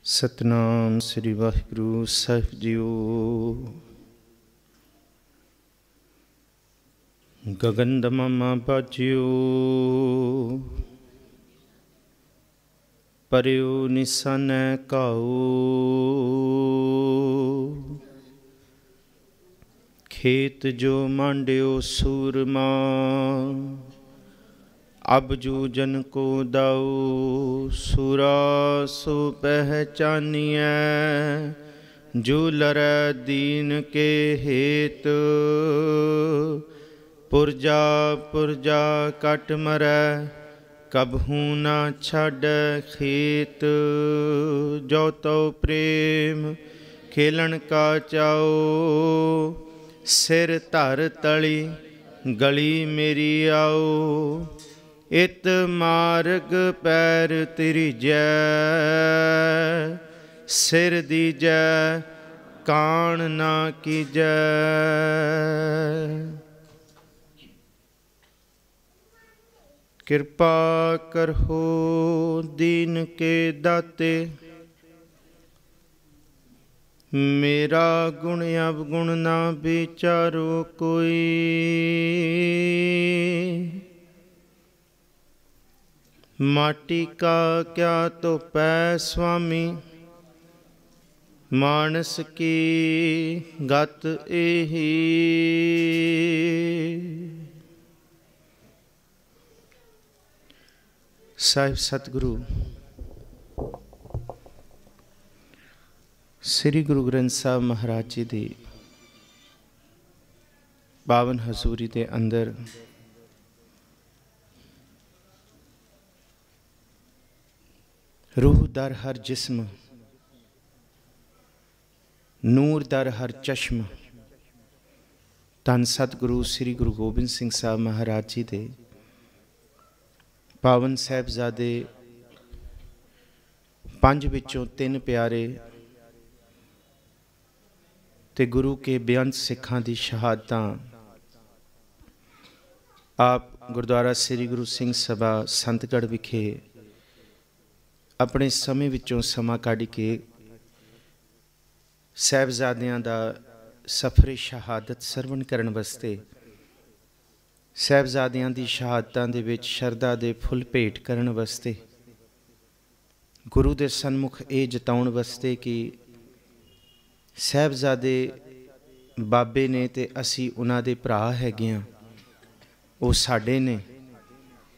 सतनाम श्री वाहिगुरु साहिब जीओ। गगन दमामा बाजियो, परियो निशानै काओ। खेत जो मांड्यो सूरमा, अब जू जन को दाऊ। सूरा सो पहचानिए, जो लरै दीन के हेत। पुरजा पुरजा कट मरै, कबहू ना छाड़ै खेत। जो तो प्रेम खेलन का चाओ, सिर धर तली गली मेरी आओ। इत मार्ग पैर त्रिजै, सिर दीजै कान ना कीजै। कृपा करहो दीन के दाते, मेरा गुण अवगुण ना विचारो कोई। माटी का क्या तो पै स्वामी, मानस की गत एही। साहिब सतगुरु श्री गुरु ग्रंथ साहब महाराज जी दी पावन हजूरी के अंदर रूह दर हर जिस्म, नूर दर हर चश्म। धन सतगुरु श्री गुरु गोबिंद सिंह साहब महाराज जी दे पावन साहिबजादे पंज विचों तीन प्यारे ते गुरु के बेअंत सिखां दी शहादतां आप गुरुद्वारा श्री गुरु सिंह सभा संतगढ़ विखे अपने समय विचों समा कढ़ के साहिबजादियां दा सफरे शहादत सरवण करन वास्ते, साहिबजादियां दी शहादतां दे विच शरदा दे फुल भेंट करन वास्ते, गुरु दे सन्मुख ये जताउण वास्ते कि साहिबजादे बाबे ने ते असी उन्हां दे भरा हैगे आ, वो साडे ने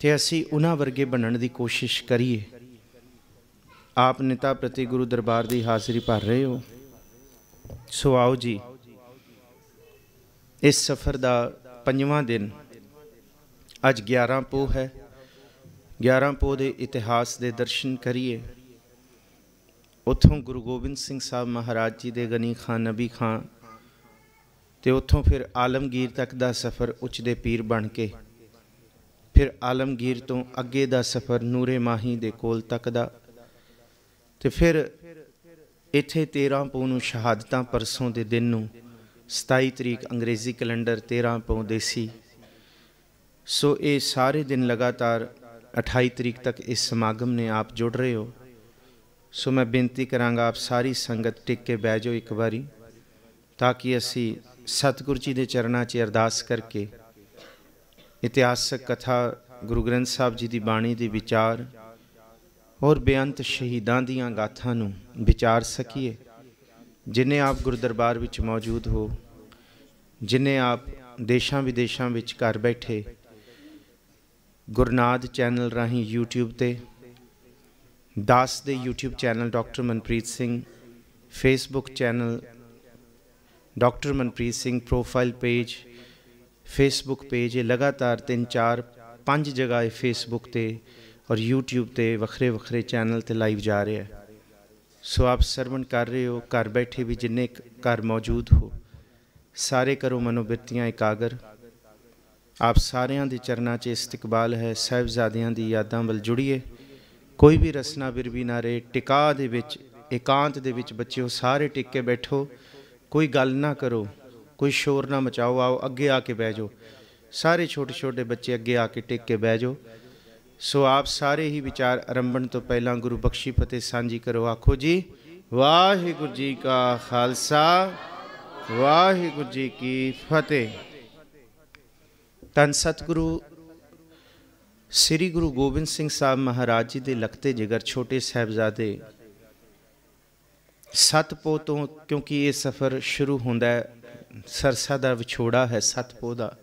ते असी उन्हां वर्गे बनण दी कोशिश करिए। आप नेता प्रति गुरु दरबार की हाज़री भर रहे हो, सो आओ जी इस सफ़र का 5वां दिन, अज 11 पोह है। 11 पोह के इतिहास के दर्शन करिए। उतों गुरु गोबिंद सिंह साहब महाराज जी के गनी खां नबी खां ते उतों फिर आलमगीर तक का सफ़र उचदे पीर बन के, फिर आलमगीर तो अगे का सफ़र नूरे माही दे कोल तक का, तो फिर इत्थे 13 पौ नूं शहादतां परसों के दिन नूं 27 तरीक अंग्रेज़ी कैलेंडर 13 पौ देसी। सो ये सारे दिन लगातार 28 तरीक तक इस समागम ने आप जुड़ रहे हो। सो मैं बेनती करांगा आप सारी संगत टिक के बह जाओ एक बारी, ताकि असी सतगुरु जी के चरणों 'च अरदास करके इतिहासक कथा गुरु ग्रंथ साहब जी की बाणी के विचार और बेअंत शहीदां दीयां गाथां नूं विचार सकीए। जिन्हें आप गुरु दरबार विच मौजूद हो, जिन्हें आप देशां विदेशां विच घर बैठे गुरनाद चैनल राही यूट्यूब ते, दास दे YouTube channel doctor Manpreet Singh, Facebook channel doctor Manpreet Singh, profile page, Facebook page, ये लगातार 3 4 5 जगह फेसबुक ते और यूट्यूब ते वखरे वखरे चैनल ते लाइव जा रहे हैं। सो आप सरवण कर रहे हो, घर बैठे भी जिन्ने घर मौजूद हो, सारे करो मनोबिरतियाँ एकागर। आप सारियां दे चरनां 'च इस्तकबाल है। साहिबजादियां दी यादां वल जुड़िए, कोई भी रसना बिरवी ना रहे। टिका दे विच एकांत दे विच बच्चों सारे टिक के बैठो, कोई गल ना करो, कोई शोर ना मचाओ। आओ अगे आके बह जाओ, सारे छोटे छोटे बच्चे अगे आके टिक के बह जाओ। सो आप सारे ही विचार आरंभण तो पहला गुरु बख्शी फतेह सांझी करो। आखो जी वाहिगुरू जी का खालसा वाहिगुरू जी की फतेह। धन सतगुरु श्री गुरु गोबिंद सिंह साहब महाराज जी के लखते जिगर छोटे साहबजादे सतपोह तो, क्योंकि ये सफ़र शुरू होंदा है सरसा का विछोड़ा है सतपोह का।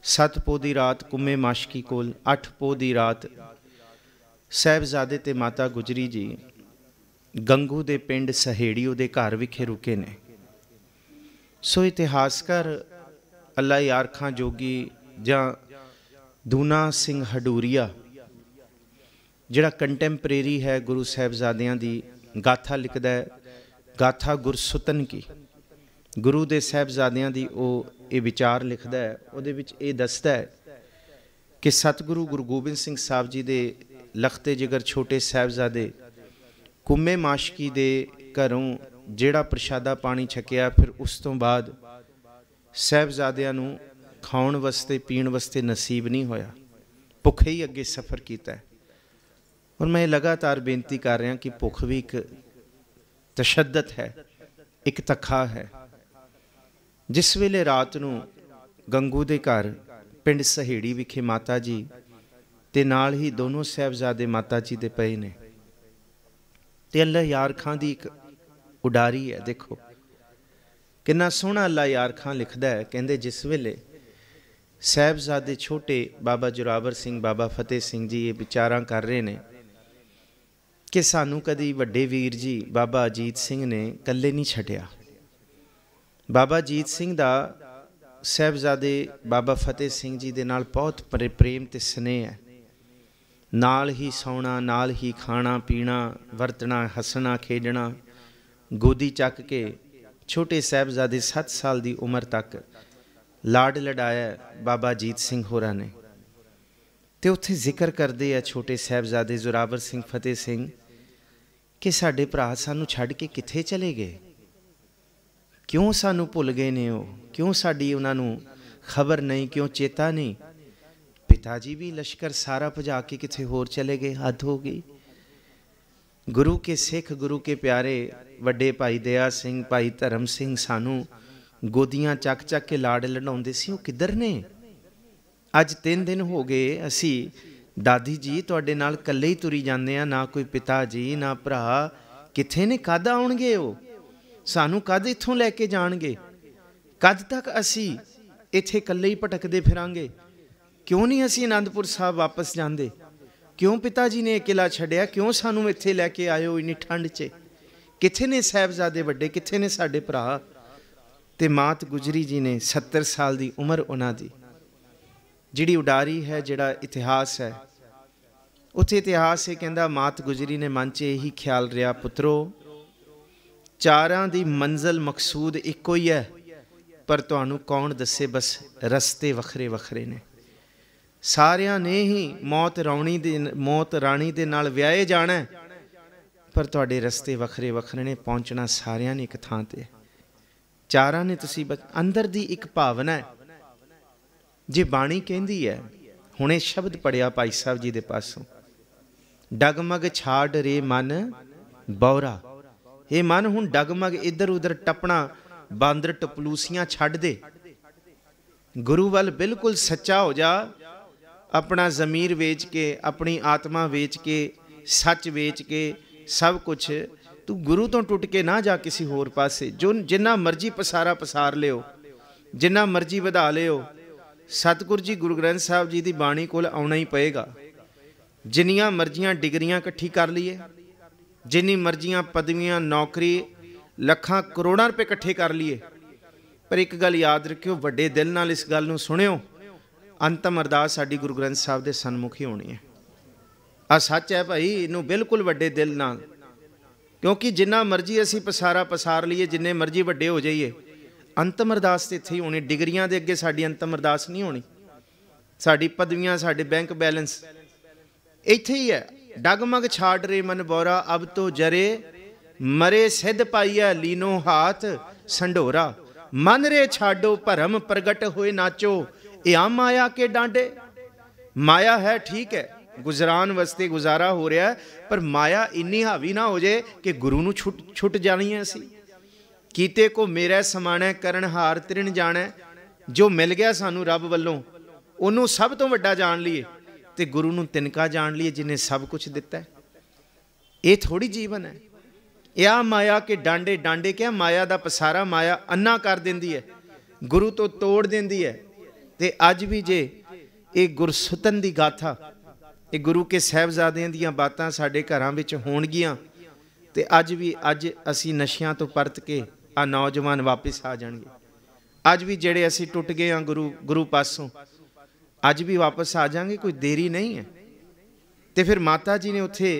सतपोह की रात कुम्मे माशकी कोल 8 पोह की रात साहबजादे ते माता गुजरी जी गंगू दे पिंड सहेड़ी उहदे घर विखे रुके ने। सो इतिहासकार अल्लाह यार खां जोगी जां दूना सिंह हडूरिया जिहड़ा कंटैंपरेरी है गुरु साहबजादियां दी गाथा लिखदा है, गाथा गुरसुतन की, गुरु दे साहबजादियां दी ये विचार लिखदा है। उहदे विच ये दसदा है कि सतगुरु गुरु गोबिंद सिंह साहब जी दे लखते जिगर छोटे साहबजादे कुम्मे माशकी दे घरों जिहड़ा प्रशादा पानी छकिया, फिर उस तो बाद साहबजादियां नूं खाउण वास्ते पीण वास्ते नसीब नहीं होया, भुखे ही अगे सफ़र किया है। और मैं लगातार बेनती कर रहा कि भुख भी एक तशद्दत है, एक तखा है। जिस वेले रात नूं गंगू दे घर पिंड सहेड़ी विखे माता जी ते नाल ही दोनों साहबजादे माता जी दे पए ने ते अल्लाह यार खां दी एक उडारी है। देखो कितना सोहना अल्लाह यार खां लिखदा है, कहंदे जिस वेले साहबजादे छोटे बाबा जोरावर सिंह बाबा फतेह सिंह जी ये विचारां कर रहे ने कि सानू कदी वड्डे वीर जी बाबा अजीत सिंह ने कल्ले नहीं छड्डिया। बाबा अजीत सिंह दा साहबजादे बाबा फतेह सिंह जी दे नाल बहुत प्रेम ते स्नेह है। नाल ही सौना, नाल ही खाना पीना, वरतना, हसना खेडना, गोदी चक के छोटे साहबजादे 7 साल की उम्र तक लाड लड़ाया बाबा अजीत सिंह होरां ने। तो उत्थे जिक्र करते हैं छोटे साहबजादे जोरावर सिंह फतेह सिंह कि साडे भरा सानू छड्ड के कित्थे चले गए, क्यों सानू भुल गए ने, क्यों साडी उन्हां नू खबर नहीं, क्यों चेता नहीं। पिता जी भी लश्कर सारा भजा के कित्थे होर चले गए, हद हो गई। गुरु के सिख गुरु के प्यारे वड्डे भाई दया सिंह भाई धर्म सिंह सानू गोदियां चक चक के लाड़ लड़ाउंदे सी, वो किधर ने। अज 3 दिन हो गए असी दादी जी तुहाडे नाल कल्ले ही तुरी जांदे आ, ना कोई पिता जी ना भरा, कित्थे ने, कद आउणगे, वो सानू कद इत्थों लैके जाणगे, कद तक असी इत्थे कल्ले ही भटकदे फिरांगे, क्यों नहीं असी आनंदपुर साहब वापस जांदे, क्यों पिता जी ने किला छड्डिया, क्यों सानू इत्थे लैके आयो इन्नी ठंड च, कित्थे ने साहबजादे वड्डे, कित्थे ने साडे भरा। ते मात गुजरी जी ने 70 साल की उम्र उन्हां दी जिहड़ी उडारी है, जिहड़ा इतिहास है उत्थे इतिहास ये कहंदा मात गुजरी ने मन च यही ख्याल रहा, पुत्रो चारां दी मंजिल मकसूद इक्को ही है, पर तुहानू कौन दसे, बस रस्ते वखरे वखरे ने। सारियां ने ही मौत राणी दे नाल व्याहे जाना है, पर तुहाडे रस्ते वखरे वखरे ने, पहुंचना सारियां ने एक थां ते। चारां ने तुसी अंदर दी एक भावना है, जे बाणी कहंदी है, हुणे शब्द पढ़िया भाई साहब जी दे पासों, डगमग छाड़ रे मन बौरा। ये मन हुण डगमग इधर उधर टपना, बांदर टपलूसियां छड्ड दे, गुरु वल बिल्कुल सच्चा हो जा, अपना जमीर वेच के, अपनी आत्मा वेच के, सच वेच के, सब कुछ तू गुरु तो टुट के ना जा किसी होर पासे। जो जिन्ना मर्जी पसारा पसार लियो, जिन्ना मर्जी वधा लियो, सतगुरु जी गुरु ग्रंथ साहब जी की बाणी कोल आउणा ही पएगा। जिन्नियां मर्जियां डिग्रियां इकट्ठी कर लीए, जिन्नी मर्जियां पदवियां नौकरी लखां करोड़ां रुपए इकट्ठे कर लिए, पर एक गल याद रखियो, वड्डे दिल नाल इस गल नूं सुनियो, अंतम अरदास साडी गुरु ग्रंथ साहब दे सन्मुख ही होनी है। आ सच है भाई, इनू बिल्कुल वड्डे दिल नाल, क्योंकि जिन्ना मर्जी असी पसारा पसार लीए, जिन्ने मर्जी वड्डे हो जाइए, अंतम अरदास तो इत्थे ही होनी। डिग्रियां दे अगे साडी अंतम अरदास नहीं होनी, साडी पदवियां साडे बैंक बैलेंस इत्थे ही है। डगमग छाड़ रे मन बौरा, अब तो जरे मरे सिद्ध पाइया लीनो हाथ संडोरा। मन रे छाडो भरम प्रगट होए नाचो, या माया के डांडे। माया है ठीक है, गुजरान वास्ते गुजारा हो रहा है, पर माया इन्नी हावी ना हो जाए कि गुरु नूं छुट जानी है। असी कीते को मेरा समाणै करन हार तृण जाणै, जो मिल गया सानू रब वल्लों उन्हों सब तो वड्डा जान लीए, तो गुरु नूं तिनका जान लीए जिन्हें सब कुछ दिता है। ये थोड़ी जीवन है। या माया के डांडे डांडे क्या, माया दा पसारा माया अन्ना कर देंदी है, गुरु तो तोड़ देंदी है। ते अज भी जे ये गुरसुतन दी गाथा, ये गुरु के साहिबजादियां दियां बातां साडे घरां विच होणगियां, ते अज भी अज असी नशियां तो परत के आ नौजवान वापस आ जाणगे। अज भी जेड़े असी टुट गए हाँ गुरु पासों, अज भी वापस आ जाएंगे, कोई देरी नहीं है। तो फिर माता जी ने उत्थे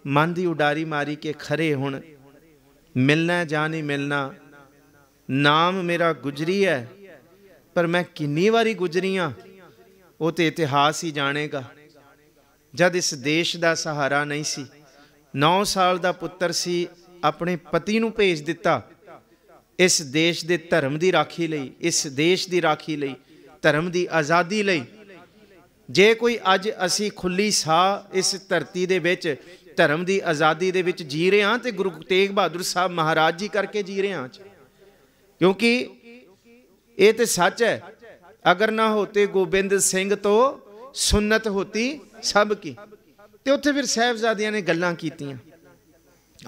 मन की उडारी मारी कि खरे हुण मिलना जा नहीं मिलना, नाम मेरा गुजरी है, पर मैं किन्नी वारी गुजरी हाँ वो तो इतिहास ही जानेगा। जद इस देश का सहारा नहीं सी, 9 साल का पुत्र सी, अपने पति नूं भेज दिता इस देश के धर्म की राखी लई, इस देश की राखी लई, धर्म की आज़ादी लई। जे कोई अज असी खुली साह इस धरती दे विच धर्म की आज़ादी दे विच जी रहे हाँ, तो गुरु तेग बहादुर साहब महाराज जी करके जी रहे हाँ। क्योंकि ये तो सच है, अगर ना होते गोबिंद सिंह तो सुन्नत होती सब की। तो उत्थे फिर साहिबजादियां ने गल्लां कीतियां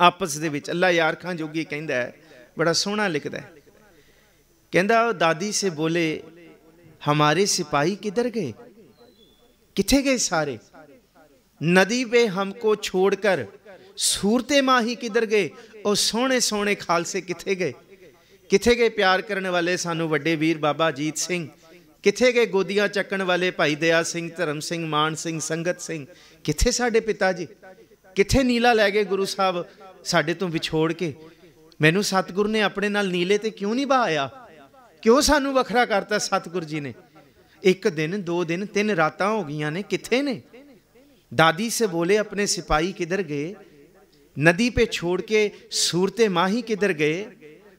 आपस दे विच। अल्लाह यार खां जोगी कहंदा है, बड़ा सोहना लिखदा है, कहंदा दादी से बोले हमारे सिपाही किधर गए, किथे गए सारे, नदी पे हमको छोड़कर सूरते माही किधर गए, और सोहने सोहने खालसे किथे गए, किथे गए प्यार करने वाले सानू वड्डे वीर बाबा अजीत सिंह, किथे गए गोदियां चक्कण वाले भाई दया सिंह, धर्म सिंह, मान सिंह, संगत सिंह, किथे साडे पिता जी, किथे नीला लै गए गुरु साहब साडे तो विछोड़ के। मैनू सतगुरु ने अपने नाल नीले ते क्यों नहीं बहाया, क्यों सानू वखरा करता सतगुरु जी ने। 1 दिन 2 दिन 3 रातां हो गई ने, किथे ने। दादी से बोले अपने सिपाही किधर गए, नदी पे छोड़ के सूरते माही किधर गए,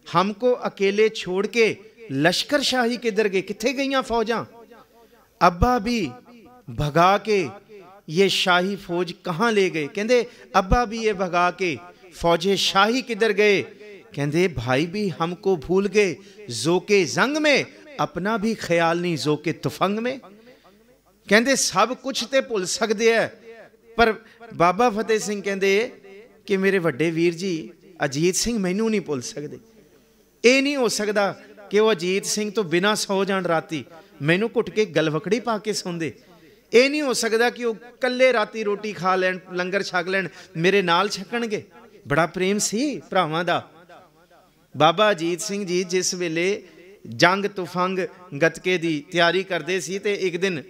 हमको अकेले छोड़ के लश्कर शाही किधर गए, किथे गईयां फौजां, अब्बा भी भगा के ये शाही फौज कहाँ ले गए। कहंदे अब्बा भी ये भगा के फौजे शाही किधर गए, कहंदे भाई भी हमको भूल गए, जोके जंग में अपना भी ख्याल नहीं, जोके तुफंग में। कहंदे सब कुछ ते भुल सकते है, पर बाबा फतेह सिंह कहंदे कि मेरे वड्डे वीर जी अजीत सिंह मैनू नहीं भुल सकते। ये नहीं हो सकता कि वो अजीत सिंह तो बिना सौ जान राती मैनू घुट के गलवकड़ी पा के सौंदे। ये नहीं हो सकता कि वो कल्ले राती रोटी खा लैन, लंगर छक लैन, मेरे नाल छकणगे। बड़ा प्रेम सी भरावां दा। बाबा अजीत सिंह जी जिस वेले जंग तुफंग गतके दी तैयारी करते सी, ते एक दिन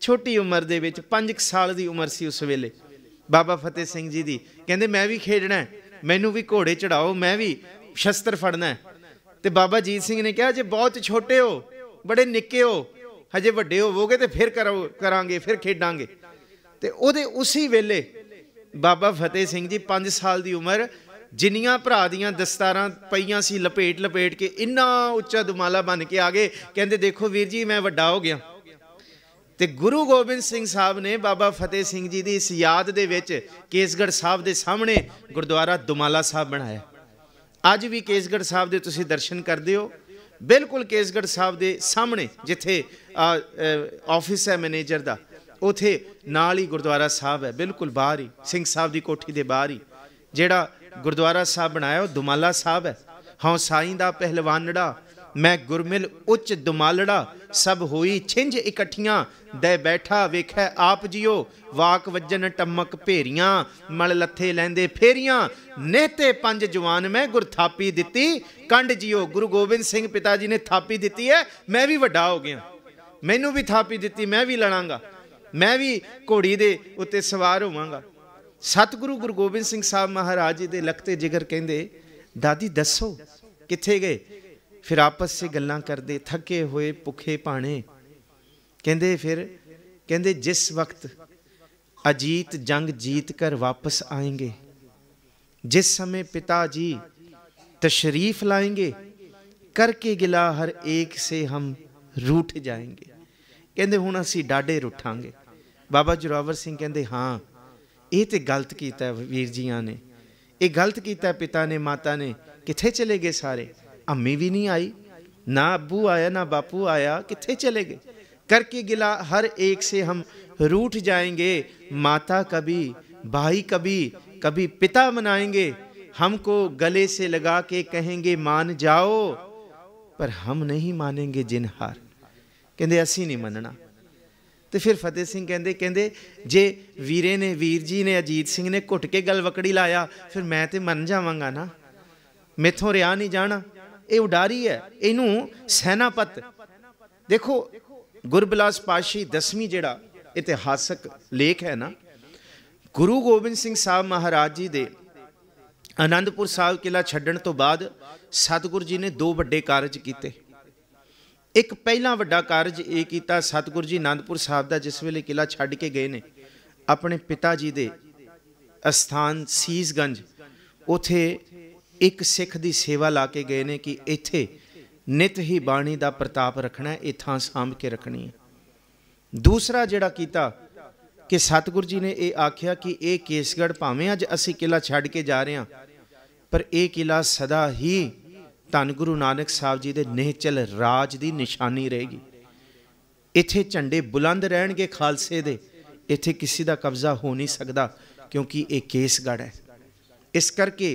छोटी उम्र दे विच 5 साल की उम्र सी उस वेले बाबा फतेह सिंह जी दी, कहंदे मैं भी खेडना है, मैनू भी घोड़े चढ़ाओ, मैं भी शस्त्र फड़ना है। तो बाबा अजीत सिंह ने कहा जे बहुत छोटे हो, बड़े निक्के हो, हजे वड्डे होवोगे तो फिर करांगे, फिर खेडांगे। तो उहदे उसी वेले बाबा फतेह सिंह जी 5 साल की उम्र, जिन्नियां भरा दियां दस्तारां पईयां सी लपेट लपेट के इन्ना उच्चा दुमाला बन के आ गए। कहंदे देखो वीर जी मैं वड्डा हो गया। तो गुरु गोबिंद सिंह साहब ने बाबा फतेह सिंह जी की इस याद दे विच केसगढ़ साहब के सामने गुरुद्वारा दुमाला साहब बनाया। अज भी केसगढ़ साहब के तुसीं दर्शन करते हो, बिल्कुल केसगढ़ साहब के सामने जिथे ऑफिस है मैनेजर का, उथे नाल ही गुरुद्वारा साहब है, बिल्कुल बाहर ही सिंह साहब की कोठी के बाहर ही जिहड़ा गुरुद्वारा साहब बनाया दुमाला साहब है। हाँ साईं दा पहलवानड़ा, मैं गुरमिल उच्च दुमालड़ा, सब होई छिंज इकट्ठियां, दे बैठा वेखै आप जियो, वाक वजन टमक भेरियां, मल लथे लैंदे फेरियां, नेते 5 जवान मैं गुर थापी दिती, कंड जियो। गुरु गोबिंद सिंह पिता जी ने थापी दिती है, मैं भी वड्डा हो गया, मैनू भी थापी दिती, मैं भी लड़ांगा, मैं भी घोड़ी दे उत्ते सवार होवांगा। सतगुरु गुरु गोबिंद सिंह साहब महाराज जी दे लखते जिगर कहंदे दादी दसो किथे गए। फिर आपस से गल्लां करदे, थके हुए भुखे भाने। कहंदे फिर कहंदे जिस वक्त अजीत जंग जीत कर वापस आएंगे, जिस समय पिताजी तशरीफ लाएंगे, करके गिला हर एक से हम रूठ जाएंगे। कहंदे हुण असीं डाडे रुठांगे, बाबा जोरावर सिंह कहते हाँ ये तो गलत किया वीर जियां ने, ये गलत किया पिता ने माता ने। कित्थे चले गए सारे? अम्मी भी नहीं आई, ना अब्बू आया ना बापू आया, कित्थे चले गए? करके गिला हर एक से हम रूठ जाएंगे, माता कभी भाई कभी, कभी पिता मनाएंगे, हमको गले से लगा के कहेंगे मान जाओ, पर हम नहीं मानेंगे जिन हार। कहते असी नहीं मनना। तो फिर फतेह सिंह कहते जे वीरे ने, वीर जी ने, अजीत सिंह ने घुट के गल वकड़ी लाया, फिर मैं तो मन जावांगा ना, मैथों रिहा नहीं जाना। ये उडारी है, इनू सैनापत। देखो गुरबिलास पातशाही 10वीं जिहड़ा इतिहासक लेख है ना, गुरु गोबिंद सिंह साहब महाराज जी दे आनंदपुर साहब किला छड्डण तो बाद सतगुरु जी ने 2 वड्डे कारज कीते। एक पहला वड्डा कारज ये किया, सतगुरु जी आनंदपुर साहब का जिस वेले किला छड्ड के गए ने अपने पिता जी दे अस्थान सीसगंज, उथे एक सिख की सेवा ला के गए ने कि इत्थे नित ही बाणी का प्रताप रखना है, ये थां सांभ के रखनी है। दूसरा जिहड़ा कीता कि सतगुरु जी ने यह आख्या कि ये केसगढ़ भावें अज असी किला छड्ड के जा रहे हैं, पर यह किला सदा ही धन गुरु नानक साहब जी के निहचल राज की निशानी रहेगी। इत्थे झंडे बुलंद रहणगे खालसे दे, इत्थे किसी का कब्जा हो नहीं सकता, क्योंकि ये केसगढ़ है। इस करके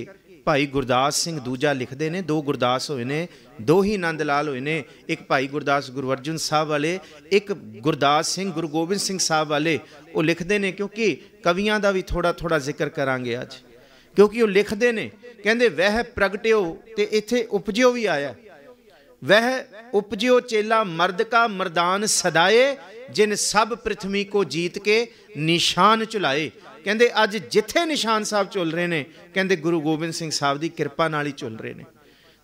भाई गुरदास सिंह दूजा लिखते हैं, 2 गुरदास होए ने, 2 ही नंद लाल होए ने, एक भाई गुरदास गुरु अर्जुन साहब वाले, एक गुरदास सिंह गुरु गोबिंद सिंह साहब वाले। वो लिखते हैं, क्योंकि कवियां का भी थोड़ा थोड़ा जिक्र करांगे अज, क्योंकि वो लिखते हैं कहते वह प्रगट्यो ते इत्थे उपजियो भी आया, वह उपजियो चेला मर्द का मर्दान सदाए, जिन सब पृथ्वी को जीत के निशान चुलाए। कहते अज जिथे निशान साहब चुल रहे हैं, कहते गुरु गोबिंद सिंह साहब की कृपा नाल ही चुल रहे हैं।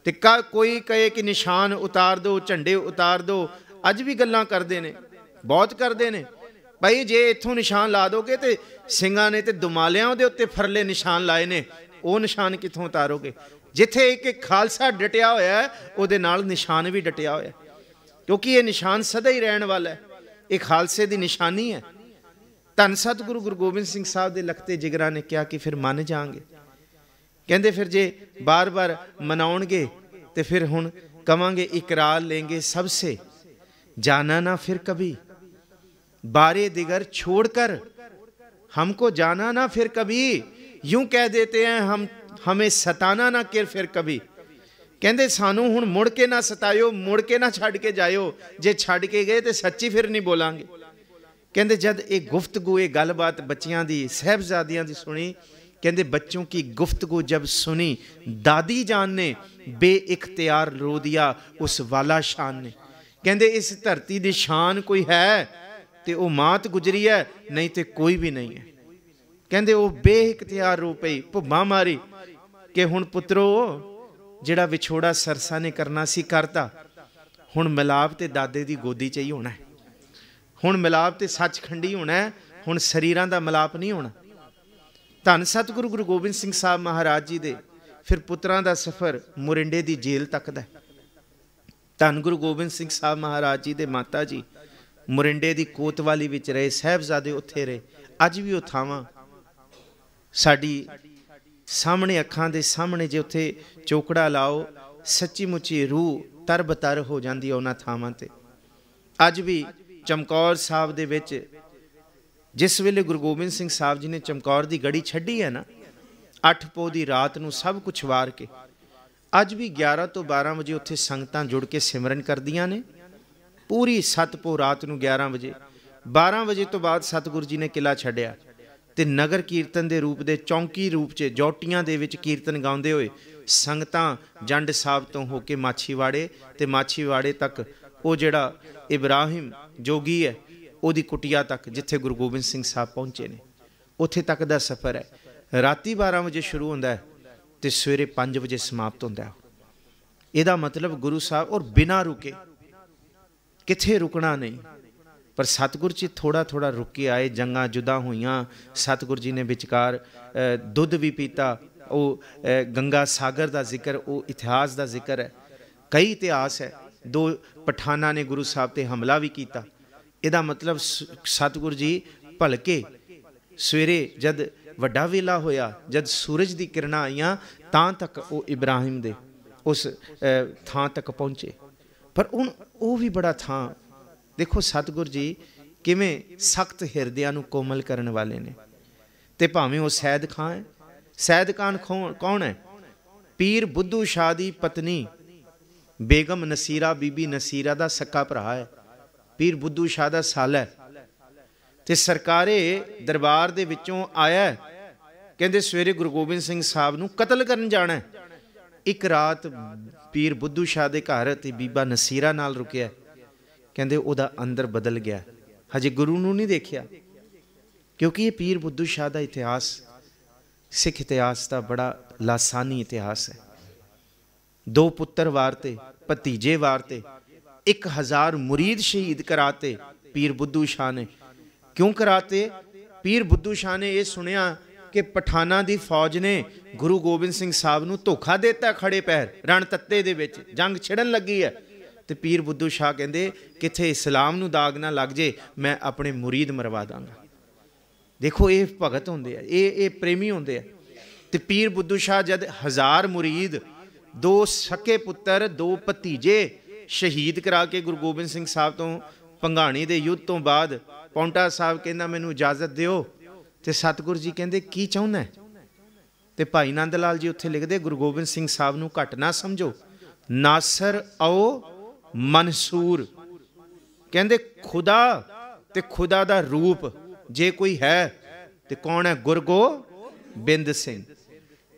तो कोई कहे कि निशान उतार दो, झंडे उतार दो, अज भी गल्लां करते हैं, बहुत करते हैं। भाई जे इत्थों निशान ला दोगे तो सिंघां ने तो दुमालियां दे उत्ते फरले निशान लाए ने, वो निशान कित्थों उतारोगे? जिथे एक खालसा डटिया होया है, उहदे नाल निशान भी डटिया होया, क्योंकि ये निशान सदा ही रहने वाला है, ये खालसे की निशानी है। धन सतगुरु गुरु गोबिंद सिंह साहब के लखते जिगरा ने कहा कि फिर मन जाएंगे। कहते फिर जे बार बार मनाओगे तो फिर हुण कवांगे इकरार लेंगे सबसे, जाना ना फिर कभी बारे दिगर छोड़कर, हमको जाना ना फिर कभी, यूं कह देते हैं हम हमें सताना ना फिर कभी। कहते सानू हुण मुड़ के ना सतायो, मुड़ के ना छड़ के जायो, जे छड़ के गए तो सच्ची फिर नहीं बोलांगे। कहते जब एक गुफ्तगू ये गलबात बच्चियां दी साहबजादियां दी सुनी, कहते बच्चों की गुफ्तगू जब सुनी दादी जान ने बेइख्तियार रो दिया उस वाला शान ने। कहते इस धरती की शान कोई है तो वह मात गुजरी है, नहीं तो कोई भी नहीं है। कहते वो बेइख्तियार रो पई, भुब्बा मारी कि हुण पुत्रो जिहड़ा विछोड़ा सरसा ने करना सी करता, हुण मिलाप ते दादे दी गोदी च ही होना है, हुण मिलाप ते सचखंडी होना है, हुण शरीरां दा मिलाप नहीं होना। धन सतगुरु गुरु गोबिंद सिंह साहब महाराज जी दे फिर पुत्रां दा सफ़र मोरिंडे दी जेल तक दा। धन गुरु गोबिंद सिंह साहब महाराज जी दे माता जी मोरिंडे दी कोतवाली विच रहे, साहबजादे उत्थे रहे। अज भी वो थावां साडी सामने अखां दे सामने, जे उत्थे चौकड़ा लाओ सच्ची मुच्ची रूह तर बतर हो जाती है उन्हां थावां ते। अज भी चमकौर साहब दे विच जिस वेले गुरु गोबिंद सिंह साहब जी ने चमकौर की गढ़ी छड्डी है ना, 8 पो की रात नूं सब कुछ वार के, अज भी 11 तो 12 बजे उत्थे संगतां जुड़ के सिमरन करदियां ने। पूरी 7 पो रात नूं 11 बजे, 12 बजे तो बाद सतगुरु जी ने किला छड्डिया ते नगर कीर्तन के रूप दे चौंकी रूप च जोटियां दे विच कीर्तन गाउंदे होए संगतां जंड साहब तो होके माछीवाड़े ते माछीवाड़े तक वो जिहड़ा इब्राहिम जोगी है उहदी कुटिया तक जिथे गुरु गोबिंद सिंह साहब पहुँचे ने, उत्थे तक का सफ़र है। राती 12 बजे शुरू होंदा है तो सवेरे 5 बजे समाप्त होंदा है। इहदा मतलब गुरु साहब और बिना रुके किथे रुकना नहीं, पर सतगुरु जी थोड़ा थोड़ा रुक के आए। जंगां जुदा हुईयां, सतगुरु जी ने विचकार दुध भी पीता। वो गंगा सागर का जिक्र, वो इतिहास का जिक्र है, कई इतिहास है। 2 पठाना ने गुरु साहब ते हमला भी किया। इहदा मतलब सतगुरु जी ਭਲਕੇ ਸਵੇਰੇ ਜਦ ਵੱਡਾ ਵੇਲਾ ਹੋਇਆ, ਜਦ ਸੂਰਜ ਦੀ ਕਿਰਨਾਂ ਆਈਆਂ, ਤਾਂ ਤੱਕ ਉਹ ਇਬਰਾਹਿਮ ਦੇ ਉਸ ਥਾਂ ਤੱਕ ਪਹੁੰਚੇ। ਪਰ ਹੁਣ ਉਹ ਵੀ ਬੜਾ ਥਾਂ ਦੇਖੋ, ਸਤਿਗੁਰ ਜੀ ਕਿਵੇਂ ਸਖਤ ਹਿਰਦਿਆਂ ਨੂੰ ਕੋਮਲ ਕਰਨ ਵਾਲੇ ਨੇ। ਤੇ ਭਾਵੇਂ ਉਹ ਸੈਦ ਖਾਂ ਹੈ, ਸੈਦ ਖਾਨ ਕੌਣ ਹੈ? ਪੀਰ ਬੁੱਧੂ ਸ਼ਾਹ ਦੀ ਪਤਨੀ ਬੇਗਮ ਨਸੀਰਾ, ਬੀਬੀ ਨਸੀਰਾ ਦਾ ਸਕਾ ਭਰਾ ਹੈ, ਪੀਰ ਬੁੱਧੂ ਸ਼ਾਹ ਦਾ ਸਾਲਾ ਹੈ। ਤੇ ਸਰਕਾਰੇ ਦਰਬਾਰ ਦੇ ਵਿੱਚੋਂ ਆਇਆ, ਕਹਿੰਦੇ ਸਵੇਰੇ ਗੁਰੂ ਗੋਬਿੰਦ ਸਿੰਘ ਸਾਹਿਬ ਨੂੰ ਕਤਲ ਕਰਨ ਜਾਣਾ। ਇੱਕ ਰਾਤ ਪੀਰ ਬੁੱਧੂ ਸ਼ਾਹ ਦੇ ਘਰ ਤੇ ਬੀਬਾ ਨਸੀਰਾ ਨਾਲ ਰੁਕਿਆ। ਕਹਿੰਦੇ ਉਹਦਾ ਅੰਦਰ ਬਦਲ ਗਿਆ, ਹਜੇ ਗੁਰੂ ਨੂੰ ਨਹੀਂ ਦੇਖਿਆ। ਕਿਉਂਕਿ ਇਹ ਪੀਰ ਬੁੱਧੂ ਸ਼ਾਹ ਦਾ ਇਤਿਹਾਸ ਸਿੱਖ ਇਤਿਹਾਸ ਦਾ ਬੜਾ ਲਾਸਾਨੀ ਇਤਿਹਾਸ ਹੈ। 2 ਪੁੱਤਰ ਵਾਰਤੇ, ਭਤੀਜੇ ਵਾਰਤੇ, 1000 ਮੁਰੀਦ ਸ਼ਹੀਦ ਕਰਾਤੇ ਪੀਰ ਬੁੱਧੂ ਸ਼ਾਹ ਨੇ। ਕਿਉਂ ਕਰਾਤੇ? ਪੀਰ ਬੁੱਧੂ ਸ਼ਾਹ ਨੇ ਇਹ ਸੁਣਿਆ ਕਿ ਪਠਾਨਾਂ ਦੀ ਫੌਜ ਨੇ ਗੁਰੂ ਗੋਬਿੰਦ ਸਿੰਘ ਸਾਹਿਬ ਨੂੰ ਧੋਖਾ ਦਿੱਤਾ। ਖੜੇ ਪੈਰ ਰਣ ਤੱਤੇ ਦੇ ਵਿੱਚ ਜੰਗ ਛਿੜਨ ਲੱਗੀ ਹੈ। ਤੇ ਪੀਰ ਬੁੱਧੂ ਸ਼ਾਹ ਕਹਿੰਦੇ ਕਿੱਥੇ ਇਸਲਾਮ ਨੂੰ ਦਾਗ ਨਾ ਲੱਗ ਜੇ, ਮੈਂ ਆਪਣੇ ਮੁਰੀਦ ਮਰਵਾ ਦਾਂਗਾ। ਦੇਖੋ ਇਹ ਭਗਤ ਹੁੰਦੇ ਆ, ਇਹ ਪ੍ਰੇਮੀ ਹੁੰਦੇ ਆ। ਤੇ ਪੀਰ ਬੁੱਧੂ ਸ਼ਾਹ ਜਦ 1000 ਮੁਰੀਦ, 2 ਸਕੇ ਪੁੱਤਰ, 2 ਭਤੀਜੇ ਸ਼ਹੀਦ ਕਰਾ ਕੇ ਗੁਰੂ ਗੋਬਿੰਦ ਸਿੰਘ ਸਾਹਿਬ ਤੋਂ ਭੰਗਾਣੀ ਦੇ ਯੁੱਧ ਤੋਂ ਬਾਅਦ ਪੌਂਟਾ ਸਾਹਿਬ ਕਹਿੰਦਾ ਮੈਨੂੰ ਇਜਾਜ਼ਤ ਦਿਓ। ਤੇ ਸਤਿਗੁਰੂ ਜੀ ਕਹਿੰਦੇ ਕੀ ਚਾਹੁੰਦਾ? ਤੇ ਭਾਈ ਨੰਦ ਲਾਲ ਜੀ ਉੱਥੇ ਲਿਖਦੇ ਗੁਰੂ ਗੋਬਿੰਦ ਸਿੰਘ ਸਾਹਿਬ ਨੂੰ ਘੱਟ ਨਾ ਸਮਝੋ, ਨਾਸਰ ਆਓ ਮਨਸੂਰ। ਕਹਿੰਦੇ ਖੁਦਾ ਤੇ ਖੁਦਾ ਦਾ ਰੂਪ ਜੇ ਕੋਈ ਹੈ ਤੇ ਕੌਣ ਹੈ? ਗੁਰੂ ਗੋਬਿੰਦ ਸਿੰਘ।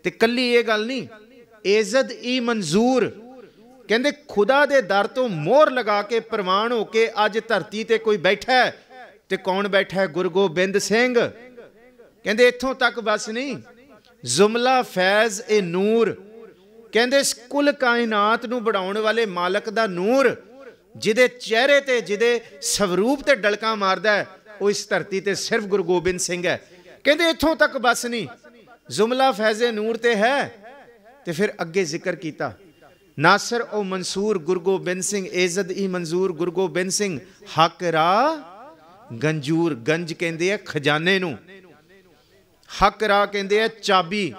ਤੇ ਕੱਲੀ ਇਹ ਗੱਲ ਨਹੀਂ, ਇਜ਼ਤ ਈ ਮਨਜ਼ੂਰ। ਕਹਿੰਦੇ ਖੁਦਾ ਦੇ ਦਰ ਤੋਂ ਮੋਹਰ ਲਗਾ ਕੇ ਪ੍ਰਵਾਨ ਹੋ ਕੇ ਅੱਜ ਧਰਤੀ ਤੇ ਕੋਈ ਬੈਠਾ ਹੈ ਤੇ ਕੌਣ ਬੈਠਾ ਹੈ? ਗੁਰੂ ਗੋਬਿੰਦ ਸਿੰਘ। ਕਹਿੰਦੇ ਇੱਥੋਂ ਤੱਕ ਬਸ ਨਹੀਂ, ਜ਼ੁਮਲਾ ਫੈਜ਼ ਏ ਨੂਰ। ਕਹਿੰਦੇ ਕੁੱਲ ਕਾਇਨਾਤ ਨੂੰ ਬਣਾਉਣ ਵਾਲੇ ਮਾਲਕ ਦਾ ਨੂਰ ਜਿਹਦੇ ਚਿਹਰੇ ਤੇ, ਜਿਹਦੇ ਸਵਰੂਪ ਤੇ ਡਲਕਾਂ ਮਾਰਦਾ ਹੈ, ਉਹ ਇਸ ਧਰਤੀ ਤੇ ਸਿਰਫ ਗੁਰੂ ਗੋਬਿੰਦ ਸਿੰਘ ਹੈ। ਕਹਿੰਦੇ ਇੱਥੋਂ ਤੱਕ ਬਸ ਨਹੀਂ, ਜ਼ੁਮਲਾ ਫੈਜ਼ੇ ਨੂਰ ਤੇ ਹੈ। ਤੇ ਫਿਰ ਅੱਗੇ ਜ਼ਿਕਰ ਕੀਤਾ ਨਾਸਰ ਓ ਮਨਸੂਰ ਗੁਰੂ ਗੋਬਿੰਦ ਸਿੰਘ, ਇਜ਼ਤ ਈ ਮਨਜ਼ੂਰ ਗੁਰੂ ਗੋਬਿੰਦ ਸਿੰਘ, ਹੱਕ ਰਾ ਗੰਜੂਰ। ਗੰਜ ਕਹਿੰਦੇ ਆ ਖਜ਼ਾਨੇ ਨੂੰ, ਹੱਕ ਰਾ ਕਹਿੰਦੇ ਆ ਚਾਬੀ।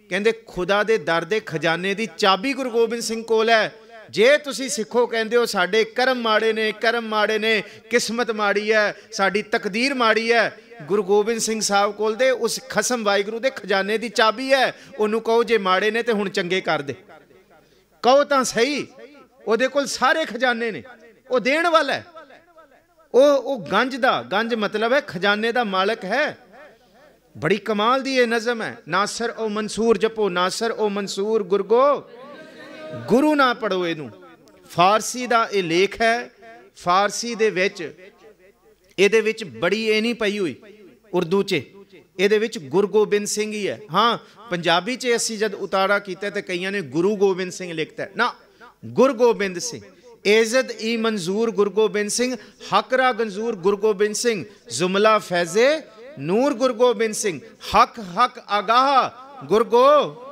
ਕਹਿੰਦੇ ਖੁਦਾ ਦੇ ਦਰ ਦੇ ਖਜ਼ਾਨੇ ਦੀ ਚਾਬੀ ਗੁਰੂ ਗੋਬਿੰਦ ਸਿੰਘ ਕੋਲ ਹੈ। ਜੇ ਤੁਸੀਂ ਸਿੱਖੋ ਕਹਿੰਦੇ ਹੋ ਸਾਡੇ ਕਰਮ ਮਾੜੇ ਨੇ, ਕਰਮ ਮਾੜੇ ਨੇ, ਕਿਸਮਤ ਮਾੜੀ ਹੈ, ਸਾਡੀ ਤਕਦੀਰ ਮਾੜੀ ਹੈ, ਗੁਰੂ ਗੋਬਿੰਦ ਸਿੰਘ ਸਾਹਿਬ ਕੋਲ ਦੇ ਉਸ ਖਸਮ ਵਾਹਿਗੁਰੂ ਦੇ ਖਜ਼ਾਨੇ ਦੀ ਚਾਬੀ ਹੈ। ਉਹਨੂੰ ਕਹੋ ਜੇ ਮਾੜੇ ਨੇ ਤੇ ਹੁਣ ਚੰਗੇ ਕਰ ਦੇ, ਕਹੋ ਤਾਂ ਸਹੀ, ਉਹਦੇ ਕੋਲ ਸਾਰੇ ਖਜ਼ਾਨੇ ਨੇ, ਉਹ ਦੇਣ ਵਾਲਾ ਹੈ। ਉਹ ਗੰਜ ਦਾ, ਗੰਜ ਮਤਲਬ ਹੈ ਖਜ਼ਾਨੇ ਦਾ ਮਾਲਕ ਹੈ। ਬੜੀ ਕਮਾਲ ਦੀ ਇਹ ਨਜ਼ਮ ਹੈ। ਨਾਸਰ ਓ ਮਨਸੂਰ ਜਪੋ, ਨਾਸਰ ਓ ਮਨਸੂਰ ਗੁਰੂ ਨਾ ਪੜੋ। ਇਹਨੂੰ ਫਾਰਸੀ ਦਾ ਇਹ ਲੇਖ ਹੈ। ਫਾਰਸੀ ਦੇ ਵਿੱਚ ਇਹਦੇ ਵਿੱਚ ਬੜੀ ਇਹ ਨਹੀਂ ਪਈ ਹੋਈ, ਉਰਦੂ 'ਚ ਇਹਦੇ ਵਿੱਚ ਗੁਰੂ ਗੋਬਿੰਦ ਸਿੰਘ ਹੀ ਹੈ। ਹਾਂ ਪੰਜਾਬੀ 'ਚ ਅਸੀਂ ਜਦ ਉਤਾਰਾ ਕੀਤਾ ਤੇ ਕਈਆਂ ਨੇ ਗੁਰੂ ਗੋਬਿੰਦ ਸਿੰਘ ਲਿਖਤਾ ਨਾ, ਗੁਰੂ ਗੋਬਿੰਦ ਸਿੰਘ। ਇਜ਼ਤ ਈ ਮਨਜ਼ੂਰ ਗੁਰੂ ਗੋਬਿੰਦ ਸਿੰਘ, ਹਕਰਾ ਗੰਜੂਰ ਗੁਰੂ ਗੋਬਿੰਦ ਸਿੰਘ, ਜ਼ੁਮਲਾ ਫੈਜ਼ੇ ਨੂਰ ਗੁਰੂ ਗੋਬਿੰਦ ਸਿੰਘ, ਹੱਕ ਆਗਾਹ ਗੁਰੂ।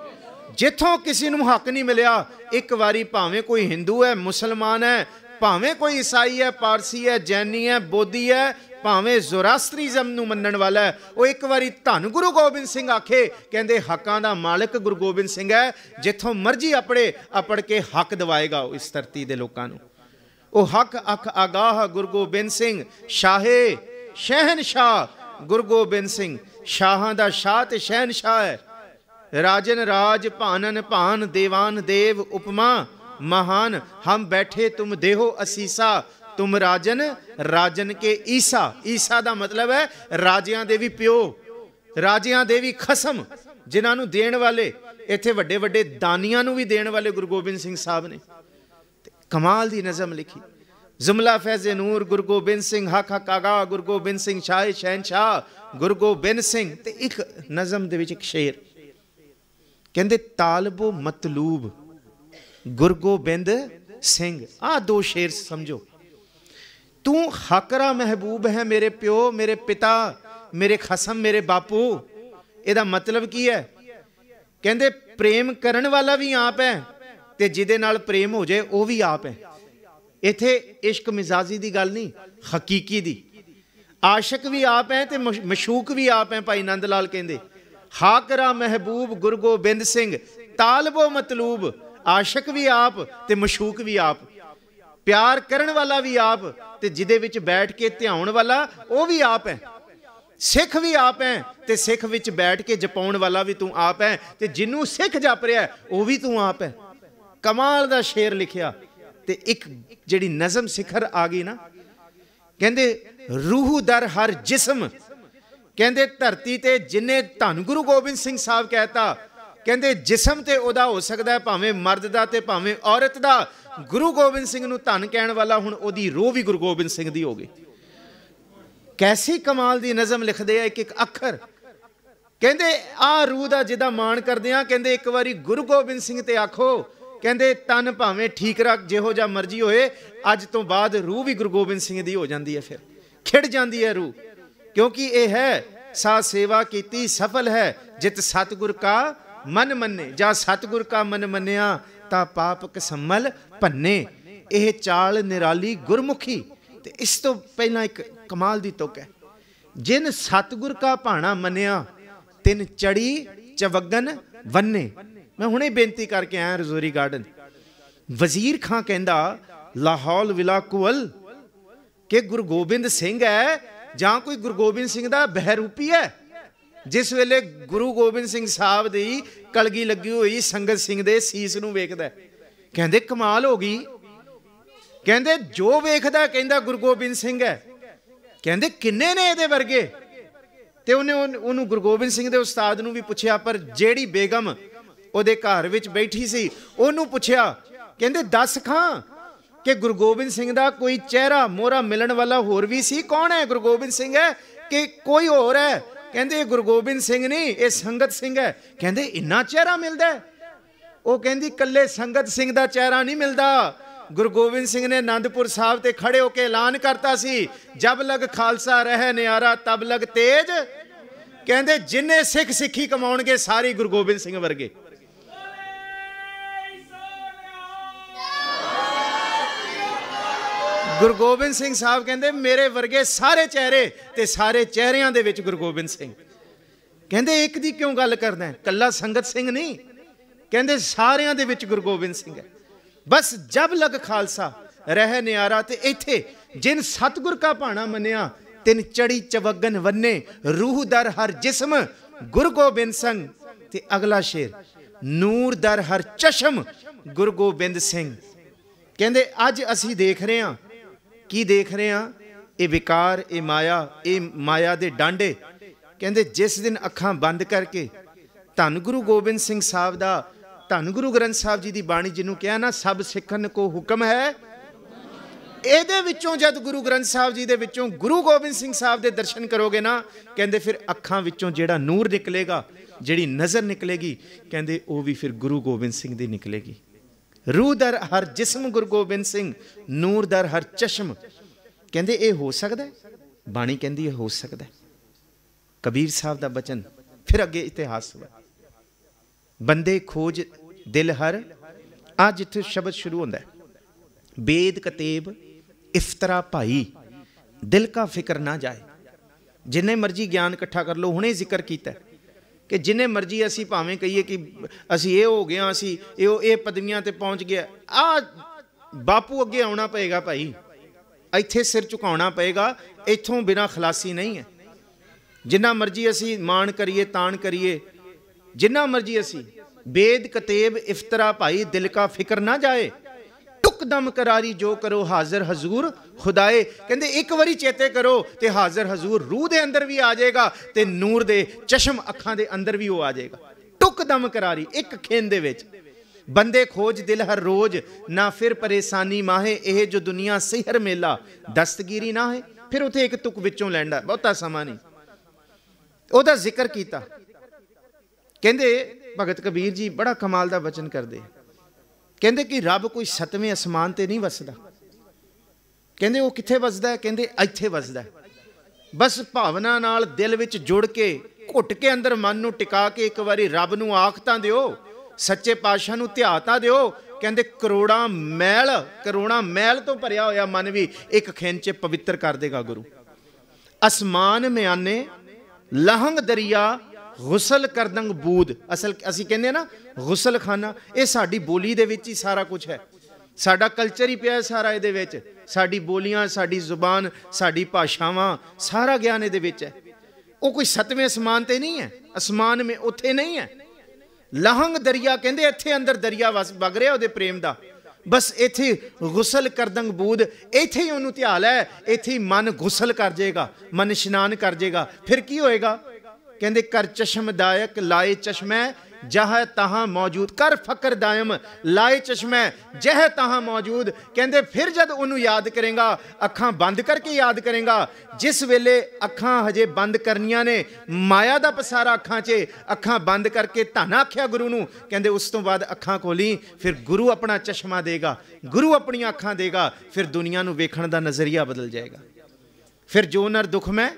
ਜਿੱਥੋਂ ਕਿਸੇ ਨੂੰ ਹੱਕ ਨਹੀਂ ਮਿਲਿਆ, ਇੱਕ ਵਾਰੀ ਭਾਵੇਂ ਕੋਈ ਹਿੰਦੂ ਹੈ, ਮੁਸਲਮਾਨ ਹੈ, ਭਾਵੇਂ ਕੋਈ ਈਸਾਈ ਹੈ, ਪਾਰਸੀ ਹੈ, ਜੈਨੀ ਹੈ, ਬੋਧੀ ਹੈ, ਭਾਵੇਂ ਜ਼ੋਰਾਸਟਰੀਜ਼ਮ ਨੂੰ ਮੰਨਣ ਵਾਲਾ ਹੈ, ਉਹ ਇੱਕ ਵਾਰੀ ਧੰਨ ਗੁਰੂ ਗੋਬਿੰਦ ਸਿੰਘ ਆਖੇ। ਕਹਿੰਦੇ ਹੱਕਾਂ ਦਾ ਮਾਲਕ ਗੁਰੂ ਗੋਬਿੰਦ ਸਿੰਘ ਹੈ। ਜਿੱਥੋਂ ਮਰਜ਼ੀ ਆਪੜ ਕੇ ਹੱਕ ਦਿਵਾਏਗਾ ਉਹ ਇਸ ਧਰਤੀ ਦੇ ਲੋਕਾਂ ਨੂੰ। ਉਹ ਹੱਕ ਆਗਾਹ ਗੁਰੂ ਗੋਬਿੰਦ ਸਿੰਘ, ਸ਼ਾਹੇ ਸ਼ਹਿਨਸ਼ਾਹ ਗੁਰੂ ਗੋਬਿੰਦ ਸਿੰਘ। ਸ਼ਾਹਾਂ ਦਾ ਸ਼ਾਹ ਤੇ ਸ਼ਹਿਨਸ਼ਾਹ ਹੈ। राजन राज भानन भान देवान देव उपमा महान, हम बैठे तुम देहो असीसा, तुम राजन राजन के ईसा। ईसा का मतलब है राजियां दे भी प्यो, राजियां दे भी खसम, जिन्होंने देण वाले, इत्थे वड्डे वड्डे दानियां नूं भी देण वाले गुरु गोबिंद सिंह साहब ने। कमाल दी नज़म लिखी, जुमला फैज़े नूर गुरु गोबिंद सिंह, हक हक आगा गुरु गोबिंद सिंह, शाह शहनशाह गुरु गोबिंद सिंह। ते एक नज़म दे विच एक शेर कहंदे, तालबो मतलूब गुरु गोबिंद सिंह। आ दो शेर समझो। तू हकरा महबूब है मेरे प्यो, मेरे पिता, मेरे खसम, मेरे बापू। इहदा मतलब की है? कहंदे प्रेम करन वाला भी आप है ते जिहदे नाल प्रेम हो जाए वह भी आप है। इत्थे इश्क मिजाजी की गल नहीं, हकीकी दी। आशिक भी आप है तो मशूक भी आप है। भाई नंद लाल कहते हाकरा महबूब गुरु गोबिंद सिंह तालबो मतलूब। आशिक भी आप तो मशूक भी आप, प्यार करन वाला भी आप ते जिदे विच बैठ के ध्याउण वाला वो भी आप है। सिख भी आप है ते सिख विच बैठ के जपाउण वाला भी तू आप है, ते जिन्नू सिख जप रहा है वो भी तू आप है। कमाल दा शेर लिखिया। ते एक जिहड़ी नज़म सिखर आ गई ना, कहंदे रूह दर हर जिस्म, कहंदे धरती ते जिन्ने धन गुरु गोबिंद सिंह साहब कहता, कहंदे जिस्म ते ओदा हो सकदा है भावें मर्द दा ते भावें औरत दा। गुरु गोबिंद सिंह नूं धन कहण वाला हुण ओदी रूह भी गुरु गोबिंद सिंह दी हो गई। कैसी कमाल दी नज़म लिखदे आ, एक एक अखर। कहंदे आ रूह दा जिदा मान करदे आ, कहंदे एक बारी गुरु गोबिंद सिंह ते आखो, कहंदे तन भावें ठीक रख जिहो जा मर्जी होए, अज तो बाद रूह भी गुरु गोबिंद सिंह दी हो जाती है। फिर खिड़ जाती है रूह, क्योंकि ये है सा सेवा कीती सफल है जित सतगुर का मन मन्ने। जा सतगुर का मन मन्निया ता पाप कसम्मल भन्ने। यह चाल निराली गुरमुखी। ते इस तो पहला एक कमाल दी तुक है, जिन सतगुर का भाणा मन्निया तिन चढ़ी चवगन वन्ने। मैं हुणे बेनती करके आया रजौरी गार्डन, वजीर खां कहंदा लाहौल विला कुवल कि गुरु गोबिंद सिंह है जां कोई गुरु गोबिंद सिंह दा बहरूपी है। जिस वेले गुरु गोबिंद सिंह साहब दी कलगी लगी हुई संगत सिंह दे सीस नूं वेखदा, कहंदे कमाल हो गई। कहंदे जो वेखदा कहंदा गुरु गोबिंद सिंह है। कहंदे किन्ने ने इहदे वर्गे? ते उन्हें गुरु गोबिंद सिंह दे उस्ताद नूं भी पुछया, पर जेड़ी बेगम ਉਹਦੇ घर विच बैठी सी ਉਹਨੂੰ ਪੁੱਛਿਆ, ਕਹਿੰਦੇ दस खां कि गुरु गोबिंद सिंह ਦਾ कोई चेहरा मोहरा मिलन वाला होर भी सी? कौन है? गुरु गोबिंद सिंह है कि कोई होर है? कहंदे गुरु गोबिंद सिंह नहीं, ये संगत सिंह है। कहंदे इन्ना चेहरा मिलता है? वो कहंदी कल्ले संगत सिंह का चेहरा नहीं मिलता। गुरु गोबिंद सिंह ने आनंदपुर साहब ते खड़े होकर ऐलान करता सी, जब लग खालसा रह न्यारा तब लग तेज। कहंदे जिन्ने सिख सिखी कमाउणगे सारे गुरु गोबिंद सिंह वर्गे। गुरु गोबिंद सिंह साहब कहते मेरे वर्गे सारे चेहरे ते सारे चेहरियां दे विच गुरु गोबिंद सिंह। कहते एक दी क्यों गल करदा है? कल्ला संगत सिंह नहीं, कहते सारियां दे विच गुरु गोबिंद सिंह है। बस जब लग खालसा रह न्यारा। ते इत्थे जिन सतगुर का भाणा मन्निया तिन चढ़ी चवगन वन्ने। रूह दर हर जिस्म गुरु गोबिंद सिंह। ते अगला शेर नूर दर हर चशम गुरु गोबिंद सिंह। कहते अज असी देख रहे हैं, की देख रहे हैं? ये विकार, ये माया दे डांडे। कहते जिस दिन अखां बंद करके धन गुरु गोबिंद सिंह साहब दा, धन गुरु ग्रंथ साहब जी की बाणी जिन्हों कहा ना सब सिखन को हुक्म है, ਇਹਦੇ ਵਿੱਚੋਂ जब गुरु ग्रंथ साहब जी ਦੇ ਵਿੱਚੋਂ गुरु गोबिंद सिंह साहब ਦੇ दर्शन करोगे ना, कहते फिर अखां ਵਿੱਚੋਂ ਜਿਹੜਾ ਨੂਰ निकलेगा, ਜਿਹੜੀ नज़र निकलेगी, कहते वो भी फिर गुरु गोबिंद सिंह ਦੀ निकलेगी। रूह दर हर जिस्म गुरु गोबिंद सिंह, नूर दर हर चश्म। कहते ये हो सकता है? बाणी कहती है हो सकता है। कबीर साहब का बचन फिर अगे इतिहास हुआ। बंदे खोज दिल हर, आज जिथे शब्द शुरू होता है, बेद कतेब इफ्तरा भाई दिल का फिक्र ना जाए। जिन्ने मर्जी ज्ञान इकट्ठा कर लो, हुणे जिक्र किया कि जिन्ने मर्जी असी भावें कहिए कि असी ये हो गया, असी ये पदवियां ते पहुँच गया। बापू अगे आना पएगा भाई, इत्थे सिर झुकाना पएगा, इत्थों बिना खलासी नहीं है। जिन्ना मर्जी असी मान करिए तान करिए, जिन्ना मर्जी असी बेद कतेब इफ्तरा भाई दिल का फिक्र ना जाए। टुकदम करारी जो करो हाजिर हजूर खुदाए। कहते एक बारी चेते करो तो हाजिर हजूर रूह दे अंदर भी आ जाएगा, तो नूर दे चश्म अखां दे अंदर भी वो आ जाएगा। टुकदम करारी एक खेन दे विच। बंदे खोज दिल हर रोज ना फिर परेशानी माहे, यह जो दुनिया सिहर मेला दस्तगिरी ना है। फिर उथे एक तुक विचों लैंदा, बहुता समा नहीं, ओदा जिक्र किया। कहते भगत कबीर जी बड़ा कमाल का वचन करते, कहते कि रब कोई सतवें आसमान ते नहीं वसदा। कहते वो कित्थे वसदा है? कहते इत्थे वसदा है। बस भावना नाल दिल विच जुड़ के घुट के अंदर मन नूं टिका के एक बारी रब नूं आख तां दिओ, सच्चे पातशाह नूं ध्या तां दिओ। कहते करोड़ां मैल तो भरिया होया मन भी एक खिन च पवित्र कर देगा गुरु। ਅਸਮਾਨ ਮਿਆਨੇ ਲਹੰਗ ਦਰਿਆ ਗੁਸਲ ਕਰਦੰਗ ਬੂਦ। ਅਸਲ ਅਸੀਂ ਕਹਿੰਦੇ ਨਾ ਗੁਸਲ ਖਾਨਾ, ਇਹ ਸਾਡੀ ਬੋਲੀ ਦੇ ਵਿੱਚ ਹੀ ਸਾਰਾ ਕੁਝ ਹੈ। ਸਾਡਾ ਕਲਚਰ ਹੀ ਪਿਆ ਸਾਰਾ ਇਹਦੇ ਵਿੱਚ, ਸਾਡੀ ਬੋਲੀਆਂ, ਸਾਡੀ ਜ਼ੁਬਾਨ, ਸਾਡੀ ਭਾਸ਼ਾਵਾਂ, ਸਾਰਾ ਗਿਆਨ ਇਹਦੇ ਵਿੱਚ ਹੈ। ਉਹ ਕੋਈ ਸੱਤਵੇਂ ਅਸਮਾਨ ਤੇ ਨਹੀਂ ਹੈ, ਅਸਮਾਨ ਮੇ ਉੱਥੇ ਨਹੀਂ ਹੈ। ਲਹੰਗ ਦਰਿਆ ਕਹਿੰਦੇ ਇੱਥੇ ਅੰਦਰ ਦਰਿਆ ਵਗ ਰਿਹਾ ਉਹਦੇ ਪ੍ਰੇਮ ਦਾ, ਬਸ ਇੱਥੇ ਗੁਸਲ ਕਰਦੰਗ ਬੂਦ, ਇੱਥੇ ਹੀ ਉਹਨੂੰ ਧਿਆਲ ਹੈ, ਇੱਥੇ ਹੀ ਮਨ ਗੁਸਲ ਕਰ ਜਾਏਗਾ, ਮਨ ਇਸ਼ਨਾਨ ਕਰ ਜਾਏਗਾ। ਫਿਰ ਕੀ ਹੋਏਗਾ? ਕਹਿੰਦੇ ਕਰ ਚਸ਼ਮਦਾਇਕ ਲਾਏ ਚਸ਼ਮੈ ਜਹ ਤਹਾਂ ਮੌਜੂਦ, ਕਰ ਫਕਰ ਦਾਇਮ ਲਾਏ ਚਸ਼ਮੈ ਜਹ ਤਹਾਂ ਮੌਜੂਦ। ਕਹਿੰਦੇ ਫਿਰ ਜਦ ਉਹਨੂੰ ਯਾਦ ਕਰੇਗਾ, ਅੱਖਾਂ ਬੰਦ ਕਰਕੇ ਯਾਦ ਕਰੇਗਾ, ਜਿਸ ਵੇਲੇ ਅੱਖਾਂ ਹਜੇ ਬੰਦ ਕਰਨੀਆਂ ਨੇ, ਮਾਇਆ ਦਾ ਪਸਾਰਾ ਅੱਖਾਂ 'ਚ, ਅੱਖਾਂ ਬੰਦ ਕਰਕੇ ਧੰਨ ਆਖਿਆ ਗੁਰੂ ਨੂੰ। ਕਹਿੰਦੇ ਉਸ ਤੋਂ ਬਾਅਦ ਅੱਖਾਂ ਖੋਲੀ, ਫਿਰ ਗੁਰੂ ਆਪਣਾ ਚਸ਼ਮਾ ਦੇਗਾ, ਗੁਰੂ ਆਪਣੀਆਂ ਅੱਖਾਂ ਦੇਗਾ, ਫਿਰ ਦੁਨੀਆ ਨੂੰ ਵੇਖਣ ਦਾ ਨਜ਼ਰੀਆ ਬਦਲ ਜਾਏਗਾ। ਫਿਰ ਜੋ ਨਰ ਦੁੱਖ ਮੈਂ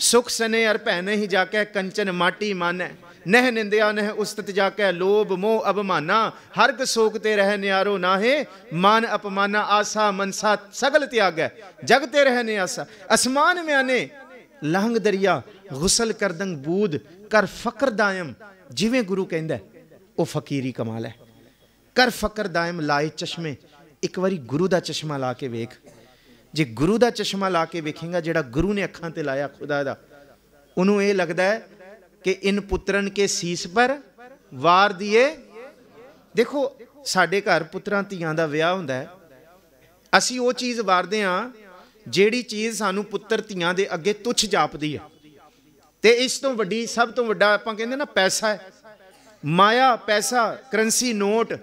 ਸੁਖ ਸਨੇ ਅਰ ਭੈ ਨਹੀਂ ਜਾਕੇ ਕੰਚਨ ਮਾਟੀ ਮਾਨੈ, ਨਹਿ ਨਿੰਦਿਆ ਨਹਿ ਉਸਤਤ ਜਾਕੇ ਲੋਭ ਮੋਹ ਅਭਮਾਨਾ, ਹਰਗ ਸੋਕ ਤੇ ਰਹਿ ਨਿਆਰੋ ਨਾਹੇ ਮਾਨ ਅਪਮਾਨਾ, ਆਸਾ ਮਨਸਾ ਸਗਲ ਤਿਆਗੈ ਜਗ ਤੇ ਰਹਿ ਨਿਆਸਾ। ਅਸਮਾਨ ਮਿਆਨੇ ਲਹੰਗ ਦਰਿਆ ਗੁਸਲ ਕਰਦੰਗ ਬੂਦ, ਕਰ ਫਕਰ ਦਾਇਮ। ਜਿਵੇਂ ਗੁਰੂ ਕਹਿੰਦਾ ਉਹ ਫਕੀਰੀ ਕਮਾਲ ਹੈ। ਕਰ ਫਕਰ ਦਾਇਮ ਲਾਏ ਚਸ਼ਮੇ, ਇੱਕ ਵਾਰੀ ਗੁਰੂ ਦਾ ਚਸ਼ਮਾ ਲਾ ਕੇ ਵੇਖ। ਜੇ ਗੁਰੂ ਦਾ ਚਸ਼ਮਾ ਲਾ ਕੇ ਵੇਖੇਗਾ, ਜਿਹੜਾ ਗੁਰੂ ਨੇ ਅੱਖਾਂ ਤੇ ਲਾਇਆ ਖੁਦਾ ਦਾ, ਉਹਨੂੰ ਇਹ ਲੱਗਦਾ ਹੈ ਕਿ ਇਨ ਪੁੱਤਰਨ ਕੇ ਸੀਸ ਪਰ ਵਾਰ ਦੀਏ। ਦੇਖੋ ਸਾਡੇ ਘਰ ਪੁੱਤਰਾਂ ਧੀਆਂ ਦਾ ਵਿਆਹ ਹੁੰਦਾ ਹੈ, ਅਸੀਂ ਉਹ ਚੀਜ਼ ਵਾਰਦੇ ਹਾਂ ਜਿਹੜੀ ਚੀਜ਼ ਸਾਨੂੰ ਪੁੱਤਰ ਧੀਆਂ ਦੇ ਅੱਗੇ ਤੁੱਛ ਜਾਪਦੀ ਹੈ। ਤੇ ਇਸ ਤੋਂ ਵੱਡੀ, ਸਭ ਤੋਂ ਵੱਡਾ ਆਪਾਂ ਕਹਿੰਦੇ ਨਾ ਪੈਸਾ ਹੈ, ਮਾਇਆ, ਪੈਸਾ, ਕਰੰਸੀ, ਨੋਟ,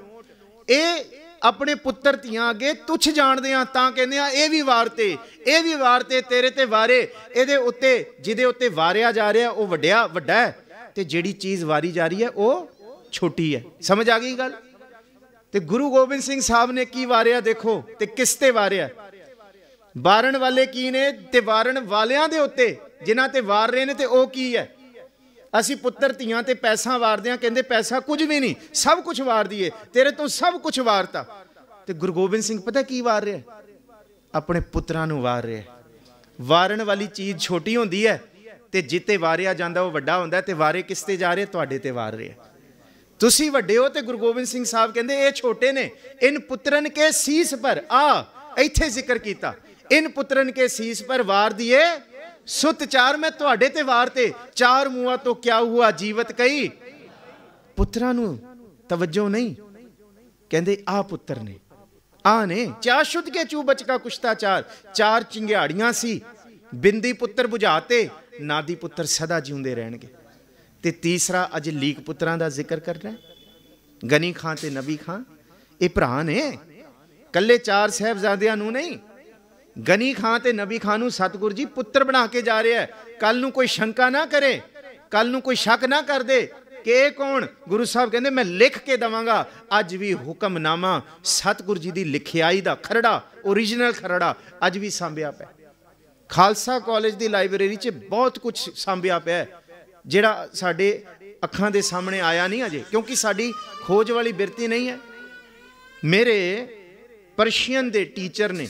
ਇਹ ਆਪਣੇ ਪੁੱਤਰ ਧੀਆਂ ਅੱਗੇ ਤੁੱਛ ਜਾਣਦੇ ਆ। ਤਾਂ ਕਹਿੰਦੇ ਆ ਇਹ ਵੀ ਵਾਰਤੇ, ਇਹ ਵੀ ਵਾਰਤੇ, ਤੇਰੇ ਤੇ ਵਾਰੇ, ਇਹਦੇ ਉੱਤੇ, ਜਿਹਦੇ ਉੱਤੇ ਵਾਰਿਆ ਜਾ ਰਿਹਾ ਉਹ ਵੱਡਾ ਹੈ, ਤੇ ਜਿਹੜੀ ਚੀਜ਼ ਵਾਰੀ ਜਾ ਰਹੀ ਹੈ ਉਹ ਛੋਟੀ ਹੈ। ਸਮਝ ਆ ਗਈ ਗੱਲ? ਤੇ ਗੁਰੂ ਗੋਬਿੰਦ ਸਿੰਘ ਸਾਹਿਬ ਨੇ ਕੀ ਵਾਰਿਆ ਦੇਖੋ, ਤੇ ਕਿਸ ਤੇ ਵਾਰਿਆ। ਵਾਰਨ ਵਾਲੇ ਕੀ ਨੇ, ਤੇ ਵਾਰਨ ਵਾਲਿਆਂ ਦੇ ਉੱਤੇ, ਜਿਨ੍ਹਾਂ ਤੇ ਵਾਰ ਰਹੇ ਨੇ, ਤੇ ਉਹ ਕੀ ਹੈ। ਅਸੀਂ ਪੁੱਤਰ ਧੀਆਂ ਤੇ ਪੈਸਾ ਵਾਰਦੇ ਹਾਂ, ਕਹਿੰਦੇ ਪੈਸਾ ਕੁਝ ਵੀ ਨਹੀਂ, ਸਭ ਕੁਝ ਵਾਰ ਦਈਏ, ਤੇਰੇ ਤੋਂ ਸਭ ਕੁਝ ਵਾਰਤਾ। ਤੇ ਗੁਰੂ ਗੋਬਿੰਦ ਸਿੰਘ ਪਤਾ ਕੀ ਵਾਰ ਰਿਹਾ? ਆਪਣੇ ਪੁੱਤਰਾਂ ਨੂੰ ਵਾਰ ਰਿਹਾ। ਵਾਰਨ ਵਾਲੀ ਚੀਜ਼ ਛੋਟੀ ਹੁੰਦੀ ਹੈ, ਤੇ ਜਿੱਤੇ ਵਾਰਿਆ ਜਾਂਦਾ ਉਹ ਵੱਡਾ ਹੁੰਦਾ। ਤੇ ਵਾਰੇ ਕਿਸ ਤੇ ਜਾ ਰਹੇ? ਤੁਹਾਡੇ ਤੇ ਵਾਰ ਰਿਹਾ। ਤੁਸੀਂ ਵੱਡੇ ਹੋ, ਤੇ ਗੁਰੂ ਗੋਬਿੰਦ ਸਿੰਘ ਸਾਹਿਬ ਕਹਿੰਦੇ ਇਹ ਛੋਟੇ ਨੇ। ਇਨ ਪੁੱਤਰਨ ਕੇ ਸੀਸ ਪਰ, ਆ ਇੱਥੇ ਜ਼ਿਕਰ ਕੀਤਾ, ਇਨ ਪੁੱਤਰਨ ਕੇ ਸੀਸ ਪਰ ਵਾਰ ਦੀਏ ਸੁਤ ਚਾਰ, ਮੈਂ ਤੁਹਾਡੇ ਤੇ ਵਾਰ ਤੇ ਚਾਰ ਮੂੰਹਾਂ ਤੋਂ ਕਿਆ ਹੁਆ ਜੀਵਤ ਕਈ। ਪੁੱਤਰਾਂ ਨੂੰ ਤਵੱਜੋ ਨਹੀਂ, ਕਹਿੰਦੇ ਆ ਪੁੱਤਰ ਨੇ, ਆ ਨੇ। ਚਾਰ ਸ਼ੁੱਧ ਕੇ ਚੂ ਬਚਕਾ ਕੁਸ਼ਤਾ ਚਾਰ, ਚਾਰ ਚਿੰਗਿਆੜੀਆਂ ਸੀ, ਬਿੰਦੀ ਪੁੱਤਰ ਬੁਝਾਤੇ, ਨਾਦੀ ਪੁੱਤਰ ਸਦਾ ਜਿਉਂਦੇ ਰਹਿਣਗੇ। ਤੇ ਤੀਸਰਾ ਅੱਜ ਲੀਕ ਪੁੱਤਰਾਂ ਦਾ ਜ਼ਿਕਰ ਕਰਨਾ, ਗਨੀ ਖਾਂ ਤੇ ਨਬੀ ਖਾਂ, ਇਹ ਭਰਾ ਨੇ, ਕੱਲੇ ਚਾਰ ਸਾਹਿਬਜ਼ਾਦਿਆਂ ਨੂੰ ਨਹੀਂ, ਗਨੀ ਖਾਂ ਤੇ ਨਬੀ ਖਾਂ ਨੂੰ ਸਤਿਗੁਰ ਜੀ ਪੁੱਤਰ ਬਣਾ ਕੇ ਜਾ ਰਿਹਾ ਹੈ। ਕੱਲ ਨੂੰ ਕੋਈ ਸ਼ੰਕਾ ਨਾ ਕਰੇ, ਕੱਲ ਨੂੰ ਕੋਈ ਸ਼ੱਕ ਨਾ ਕਰਦੇ ਕਿ ਇਹ ਕੌਣ। ਗੁਰੂ ਸਾਹਿਬ ਕਹਿੰਦੇ ਮੈਂ ਲਿਖ ਕੇ ਦੇਵਾਂਗਾ। ਅੱਜ ਵੀ ਹੁਕਮਨਾਮਾ ਸਤਿਗੁਰ ਜੀ ਦੀ ਲਿਖਿਆਈ ਦਾ ਖਰੜਾ, ਓਰੀਜਨਲ ਖਰੜਾ ਅੱਜ ਵੀ ਸਾਂਭਿਆ ਪਿਆ। ਖਾਲਸਾ ਕਾਲਜ ਦੀ ਲਾਇਬ੍ਰੇਰੀ 'ਚ ਬਹੁਤ ਕੁਝ ਸਾਂਭਿਆ ਪਿਆ, ਜਿਹੜਾ ਸਾਡੇ ਅੱਖਾਂ ਦੇ ਸਾਹਮਣੇ ਆਇਆ ਨਹੀਂ ਅਜੇ, ਕਿਉਂਕਿ ਸਾਡੀ ਖੋਜ ਵਾਲੀ ਬਿਰਤੀ ਨਹੀਂ ਹੈ। ਮੇਰੇ ਪਰਸ਼ੀਅਨ ਦੇ ਟੀਚਰ ਨੇ,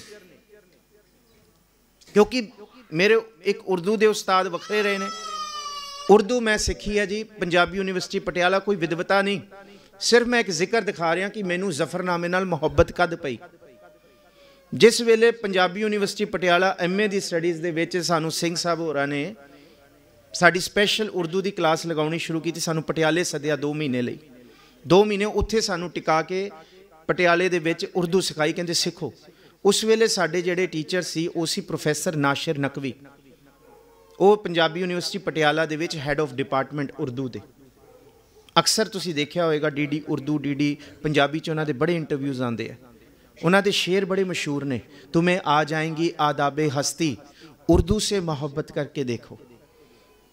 ਕਿਉਂਕਿ ਮੇਰੇ ਇੱਕ ਉਰਦੂ ਦੇ ਉਸਤਾਦ ਵੱਖਰੇ ਰਹੇ ਨੇ। ਉਰਦੂ ਮੈਂ ਸਿੱਖੀ ਹੈ ਜੀ ਪੰਜਾਬੀ ਯੂਨੀਵਰਸਿਟੀ ਪਟਿਆਲਾ, ਕੋਈ ਵਿਦਵਤਾ ਨਹੀਂ, ਸਿਰਫ ਮੈਂ ਇੱਕ ਜ਼ਿਕਰ ਦਿਖਾ ਰਿਹਾ ਕਿ ਮੈਨੂੰ ਜ਼ਫਰਨਾਮੇ ਨਾਲ ਮੁਹੱਬਤ ਕਦ ਪਈ। ਜਿਸ ਵੇਲੇ ਪੰਜਾਬੀ ਯੂਨੀਵਰਸਿਟੀ ਪਟਿਆਲਾ MA ਦੀ ਸਟੱਡੀਜ਼ ਦੇ ਵਿੱਚ ਸਾਨੂੰ ਸਿੰਘ ਸਾਹਿਬ ਹੋਰਾਂ ਨੇ ਸਾਡੀ ਸਪੈਸ਼ਲ ਉਰਦੂ ਦੀ ਕਲਾਸ ਲਗਾਉਣੀ ਸ਼ੁਰੂ ਕੀਤੀ, ਸਾਨੂੰ ਪਟਿਆਲੇ ਸੱਦਿਆ 2 ਮਹੀਨੇ ਲਈ। 2 ਮਹੀਨੇ ਉੱਥੇ ਸਾਨੂੰ ਟਿਕਾ ਕੇ ਪਟਿਆਲੇ ਦੇ ਵਿੱਚ ਉਰਦੂ ਸਿਖਾਈ, ਕਹਿੰਦੇ ਸਿੱਖੋ। ਉਸ ਵੇਲੇ ਸਾਡੇ ਜਿਹੜੇ ਟੀਚਰ ਸੀ ਉਹ ਸੀ ਪ੍ਰੋਫੈਸਰ ਨਾਸ਼ਰ ਨਕਵੀ, ਉਹ ਪੰਜਾਬੀ ਯੂਨੀਵਰਸਿਟੀ ਪਟਿਆਲਾ ਦੇ ਵਿੱਚ ਹੈਡ ਆਫ ਡਿਪਾਰਟਮੈਂਟ ਉਰਦੂ ਦੇ। ਅਕਸਰ ਤੁਸੀਂ ਦੇਖਿਆ ਹੋਵੇਗਾ DD ਉਰਦੂ, DD ਪੰਜਾਬੀ 'ਚ ਉਹਨਾਂ ਦੇ ਬੜੇ ਇੰਟਰਵਿਊਜ਼ ਆਉਂਦੇ ਆ। ਉਹਨਾਂ ਦੇ ਸ਼ੇਰ ਬੜੇ ਮਸ਼ਹੂਰ ਨੇ, ਤੁਮੇ ਆ ਜਾਏਂਗੀ ਆਦਾਬੇ ਹਸਤੀ, ਉਰਦੂ ਸੇ ਮੁਹੱਬਤ ਕਰਕੇ ਦੇਖੋ।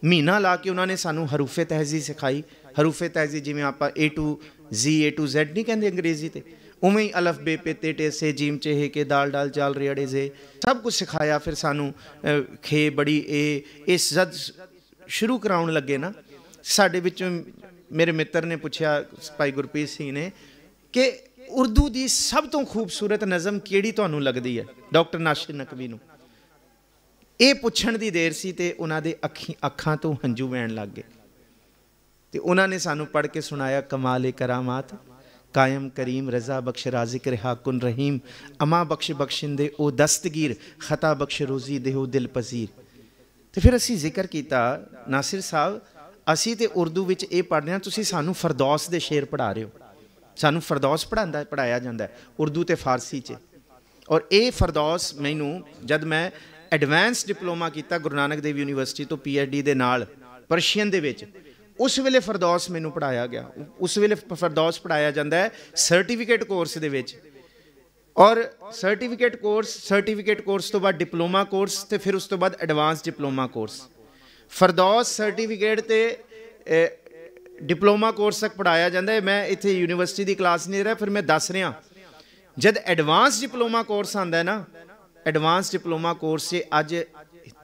ਮਹੀਨਾ ਲਾ ਕੇ ਉਹਨਾਂ ਨੇ ਸਾਨੂੰ ਹਰੂਫੇ ਤਹਿਜ਼ੀ ਸਿਖਾਈ। ਹਰੂਫੇ ਤਹਿਜ਼ੀ ਜਿਵੇਂ ਆਪਾਂ A to Z, A to Z ਨਹੀਂ ਕਹਿੰਦੇ ਅੰਗਰੇਜ਼ੀ ਤੇ, ਉਵੇਂ ਹੀ ਅਲਫ ਬੇ ਪੇ ਤੇ ਟੇ ਸੇ ਜੀਮ ਚੇ ਕੇ ਦਾਲ ਡਾਲ ਚਾਲ ਰੇੜੇ ਜੇ ਸਭ ਕੁਝ ਸਿਖਾਇਆ। ਫਿਰ ਸਾਨੂੰ ਖੇ ਬੜੀ ਇਹ ਜਦ ਸ਼ੁਰੂ ਕਰਾਉਣ ਲੱਗੇ ਨਾ, ਸਾਡੇ ਵਿੱਚੋਂ ਮੇਰੇ ਮਿੱਤਰ ਨੇ ਪੁੱਛਿਆ ਭਾਈ ਗੁਰਪ੍ਰੀਤ ਸਿੰਘ ਨੇ ਕਿ ਉਰਦੂ ਦੀ ਸਭ ਤੋਂ ਖੂਬਸੂਰਤ ਨਜ਼ਮ ਕਿਹੜੀ ਤੁਹਾਨੂੰ ਲੱਗਦੀ ਹੈ? ਡਾਕਟਰ ਨਾਸ਼ਰ ਨਕਵੀ ਨੂੰ। ये पुछण दी देर सी ते उन्हां दे अखां तो हंझू वहण लग गए। तो उन्होंने सानू पढ़ के सुनाया, कमाल करामात कायम करीम रज़ा बख्श राज़िक रिहाकुन रहीम, अमा बख्श बख्शिंदे ओ दस्तगीर, खता बख्श रोज़ी देहो दिल पजीर। तो फिर असी जिक्र किया, नासिर साहब असी तो उर्दू विच ये पढ़ रहे हैं, तुसीं सानू फरदौस दे शेर पढ़ा रहे हो। सानू फरदौस पढ़ाया जाता है उर्दू ते फारसी च। और ये फरदौस मैनू जब मैं एडवांस डिप्लोमा किया गुरु नानक देव यूनीवर्सिटी तो PhD दे नाल पर्शियन दे विच, उस वेले फरदौस मैनू पढ़ाया गया। उस वेले फरदौस पढ़ाया जाता है सर्टिफिकेट कोर्स दे विच। और सर्टिफिकेट कोर्स तो बाद डिप्लोमा कोर्स, तो फिर उस तो बाद advance diploma course. Firdaus certificate ते डिप्लोमा कोर्स तक पढ़ाया जाता है। मैं इत्थे यूनीवर्सिटी की क्लास नहीं रहा, फिर मैं दस रहा जब एडवांस डिप्लोमा कोर्स आता है ना, एडवांस डिप्लोमा कोर्स से अज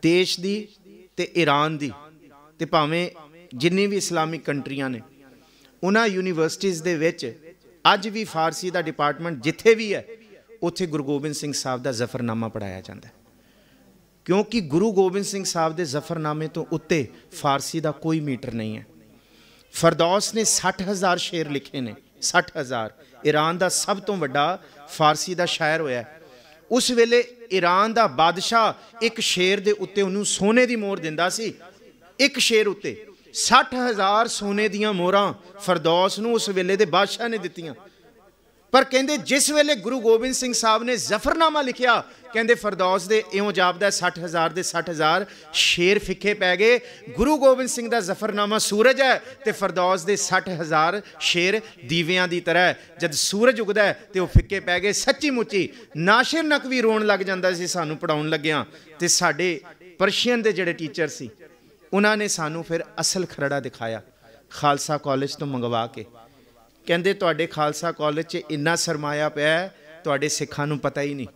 देश की ते ईरान की ते भावें जिन्नी भी इस्लामिक कंट्रियां ने उन्हां यूनीवर्सिटीज़ दे विच अज भी फारसी का डिपार्टमेंट जिथे भी है उत्थे गुरु गोबिंद सिंह साहब का जफरनामा पढ़ाया जाता है। क्योंकि गुरु गोबिंद सिंह साहब के जफरनामे तो उत्ते फारसी का कोई मीटर नहीं है। फरदौस ने 60,000 शेर लिखे ने, 60,000। ईरान का सब तो वड्डा फारसी का शायर होया। उस वेले ईरान का बादशाह एक शेर के उत्ते उन्होंने सोने की मोहर दिंदा सी। एक शेर उत्ते 60,000 सोने दियां मोहरां फरदौस नूं उस वेले दे बादशाह ने दित्तियां। पर कहंदे जिस वेले गुरु गोबिंद सिंह साहब ने जफरनामा लिखिया, कहंदे फरदौस दे इउं जापदा 60,000 दे 60,000 शेर फिक्के पै गए। गुरु गोबिंद सिंह दा जफरनामा सूरज है ते फरदौस दे 60,000 शेर दीवियां दी तरह जद सूरज उगदा है ते वो फिक्के पै गए। सच्ची मुच्ची नाशिर नकवी रोण लग जांदा सी सानू पढ़ाउण लग्गियां। ते साडे पर्शियन दे जिहड़े टीचर सी उन्होंने सानू फिर असल खरड़ा दिखाया खालसा कॉलेज तो मंगवा के। कहंदे तुहाडे खालसा कॉलेज च इन्ना सरमाया पिया तुहाडे सिखां नूं पता ही नहीं।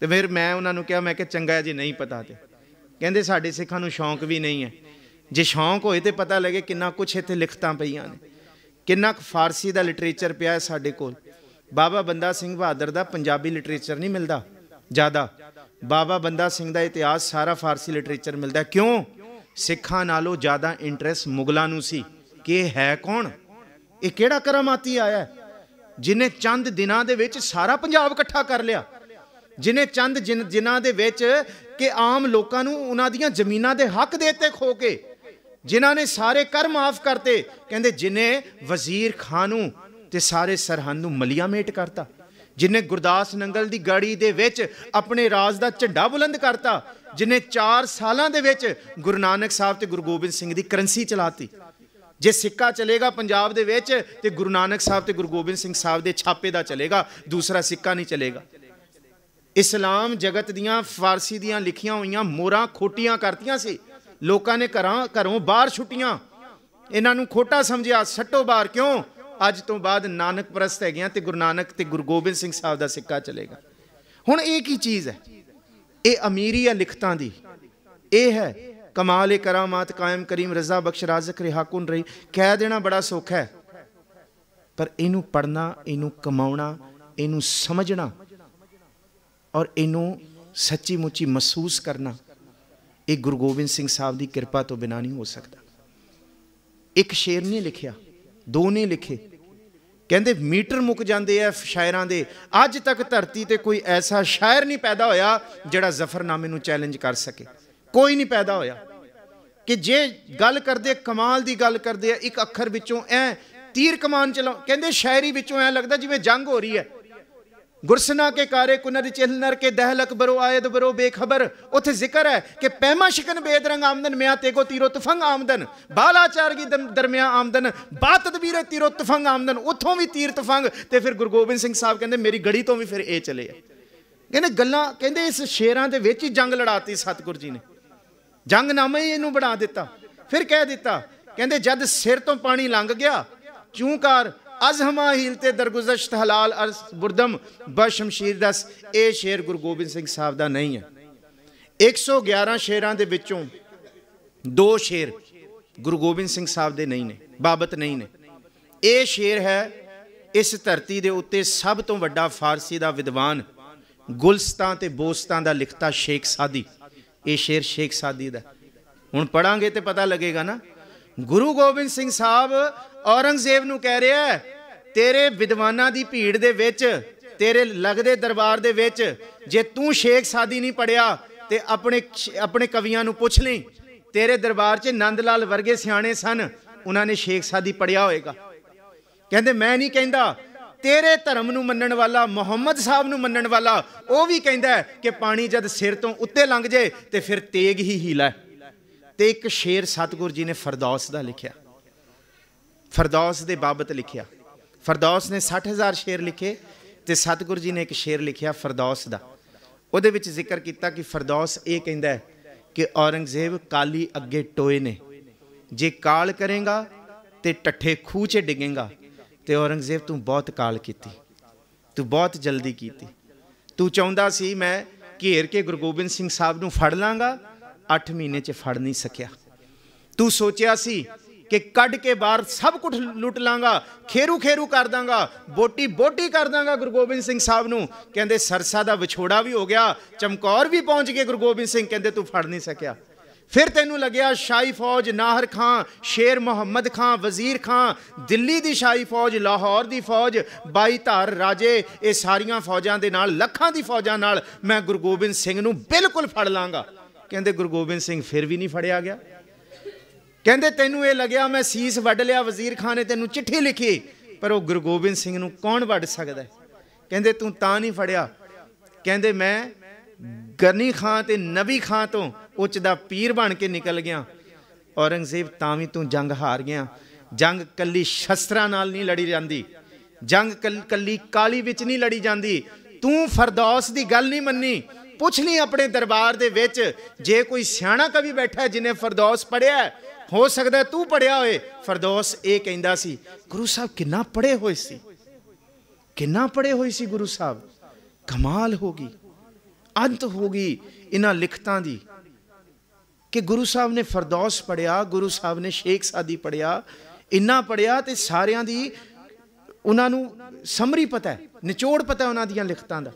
तो फिर मैं उन्होंने कहा, मैं कि चंगा जी नहीं पता। तो कहंदे साडे सिखां नूं शौक भी नहीं है। जे शौक होए तो पता लगे किन्ना कुछ इत्थे लिखतां पईयां ने, किन्ना फारसी का लिटरेचर पिया साडे कोल। बाबा बंदा सिंह बहादुर का पंजाबी लिटरेचर नहीं मिलता ज़्यादा, बाबा बंदा सिंह का इतिहास सारा फारसी लिटरेचर मिलता। क्यों? सिखां नालों ज़्यादा इंटरस्ट मुगलों नूं सी कि है कौन, ये किहड़ा करामाती आया जिन्हें चंद दिनां दे विच सारा पंजाब इकट्ठा कर लिया, जिन्हें चंद दिनां दे विच कि आम लोकां नूं उन्हां दियां जमीनां दे हक देते खो के, जिन्हां ने सारे कर माफ़ करते। कहंदे जिन्हें वजीर खां नूं ते सारे सरहंद नूं मलियामेट करता, जिन्हें गुरदास नंगल दी गढ़ी दे विच अपने राज दा झंडा बुलंद करता, जिन्हें 4 सालां दे विच गुरु नानक साहब ते गुरु गोबिंद सिंह दी करंसी चलाती। जे सिक्का चलेगा पंजाब दे विच ते गुरु नानक साहब ते गुरु गोबिंद सिंह साहब दे छापे दा चलेगा, दूसरा सिक्का नहीं चलेगा। इस्लाम जगत दियां फारसी दियां लिखियां हुईयां मोहरां खोटियां करतियां सी, लोकां ने घरों बाहर छुट्टियां, इन्हां नूं खोटा समझिया, सट्टो बाहर। क्यों? अज तो बाद नानक परस्त है ते गुरु नानक ते गुरु गोबिंद सिंह साहब का सिक्का चलेगा। हुण एक ही चीज़ है, ये अमीरी है लिखतां दी, ये है कमाल करामात कायम करीम रज़ा बख्श राज़िक रिहाकुन रही। कह देना बड़ा सौखा है, पर इनू पढ़ना, इनू कमाउणा, इनू समझना और इनू सच्ची मुच्ची महसूस करना, ये गुरु गोबिंद सिंह साहब की कृपा तो बिना नहीं हो सकता। एक शेर नहीं लिखिया, 2 नहीं लिखे, कहंदे मीटर मुक जाते हैं शायरां दे। अज तक धरती ते कोई ऐसा शायर नहीं पैदा होया जिहड़ा जफरनामे नूं चैलेंज कर सके, कोई नहीं पैदा होया। कि जे गल करदे कमाल दी गल करदे एक अखर विचों ऐ तीर कमान चलाओ, कहंदे शायरी विचों ऐ लगदा जिवें जंग हो रही है। गुरसना के कारे कुनर चिलनर के दहलक बरो आयद बरो बेखबर। उत्थे जिक्र है कि पैमा शिकन बेदरंग आमदन म्या तेगो तीरो तुफंग आमदन, बालाचार की दरमिया आमदन, बात तदबीरे तीरो तुफंग आमदन। उतों भी तीर तुफंग। तो फिर गुरु गोबिंद सिंह साहब कहते मेरी गढ़ी तो भी फिर ये चले। कहते गल्लां, कहते इस शेरां दे विच ही जंग लड़ाती सतगुरु जी ने, जंगनामा ही इनू बना दिता। फिर कह दिता, कहते जद सिर तो पानी लंघ गया चूंकार अजहमा हीलते दरगुजश्त हलाल अर्स बुरदम बशमशीर दस। ये शेर गुरु गोबिंद सिंह साहब का नहीं है। 111 शेरां दे विचों 2 शेर गुरु गोबिंद सिंह साहब दे नहीं ने, बाबत नहीं ने। ये शेर है इस धरती दे उत्ते सब तो वड्डा फारसी का विद्वान गुलस्तां ते बोस्तां दा लिखता शेख सादी, ये शेर शेख सादी दा। हुण पढ़ांगे तो पता लगेगा ना। गुरु गोबिंद सिंह साहब औरंगजेब नूं कह रहा है, तेरे विद्वानां दी भीड़ दे विच, तेरे लगदे दरबार दे विच जे तू शेख सादी नहीं पढ़िया तो अपने कवियां नूं पुछ लई, तेरे दरबार च नंद लाल वर्गे सियाणे सन, उन्होंने शेख सादी पढ़िया होएगा। कहंदे मैं नहीं कहंदा, तेरे धर्म नूं मनण वाला मुहम्मद साहब नूं मनण वाला वो भी कहंदा है कि पानी जद सिर तो उत्ते लंघ जाए तो फिर तेग ही हीला है। तो एक शेर सतगुर जी ने फरदौस का लिखिया, फरदौस के बाबत लिखिया। फरदौस ने 60,000 शेर लिखे तो सतगुर जी ने एक शेर लिखिया फरदौस का। उहदे विच जिक्र किया कि फरदौस ये कहंदा है कि औरंगजेब काली अगे टोए ने, जे काल करेगा तो टट्ठे खूह च डिगेगा। तो औरंगजेब तू बहुत काल की, तू बहुत जल्दी की, तू चाहता सी मैं घेर के गुरु गोबिंद सिंह साहब नूं फड़ लांगा, 8 महीने च फड़ नहीं सकिया। तू सोचिया सी कि कढ़ के बाहर सब कुछ लुट लांगा, खेरू खेरू कर दांगा, बोटी बोटी कर दांगा गुरु गोबिंद सिंह साहब नूं। कहंदे सरसा दा विछोड़ा भी हो गया, चमकौर भी पहुंच गए गुरु गोबिंद सिंह, कहंदे तू फड़ नहीं सकिया। फिर तेनू लग्या शाही फौज, नाहर खां, शेर मुहम्मद खां, वजीर खां, दिल्ली दी शाही फौज, लाहौर दी फौज, 22 धार राजे, ये सारियां फौजां दे नाल, लखां दी फौजां नाल मैं गुरु गोबिंद सिंह नूं बिल्कुल फड़ लांगा। कहंदे गुरु गोबिंद सिंह फिर भी नहीं फड़िया गया। कहंदे तैनू ये लग्या मैं सीस वड्ड लिया, वजीर खां ने तैनू चिट्ठी लिखी, पर वो गुरु गोबिंद सिंह नूं कौन वड्ड सकदा है। कहंदे तू तां नहीं फड़िया, कहंदे मैं गनी खां ते नबी खां तो उच दा पीर बन के निकल गया। औरंगजेब तां भी तू जंग हार गया। जंग कली शस्त्रां नाल नहीं लड़ी जाती, जंग कली काली विच नहीं लड़ी जाती। तू फरदौस की गल नहीं मन्नी, पुछ ली अपने दरबार दे विच जे कोई सियाणा कवि बैठा है जिन्हें फरदौस पढ़िया, हो सकता है तू पढ़िया होए। फरदौस ये कहंदा सी गुरु साहब किन्ना पढ़े होए सी, किन्ना पढ़े होए सी गुरु साहब, कमाल होगी, अंत होगी इन्हां लिखतां दी कि गुरु साहब ने फरदौस पढ़िया, गुरु साहब ने शेख सादी पढ़िया, इन्ना पढ़िया तो सारियां दी उन्होंने समरी पता है, निचोड़ पता है उन्हां दियां लिखतां दा।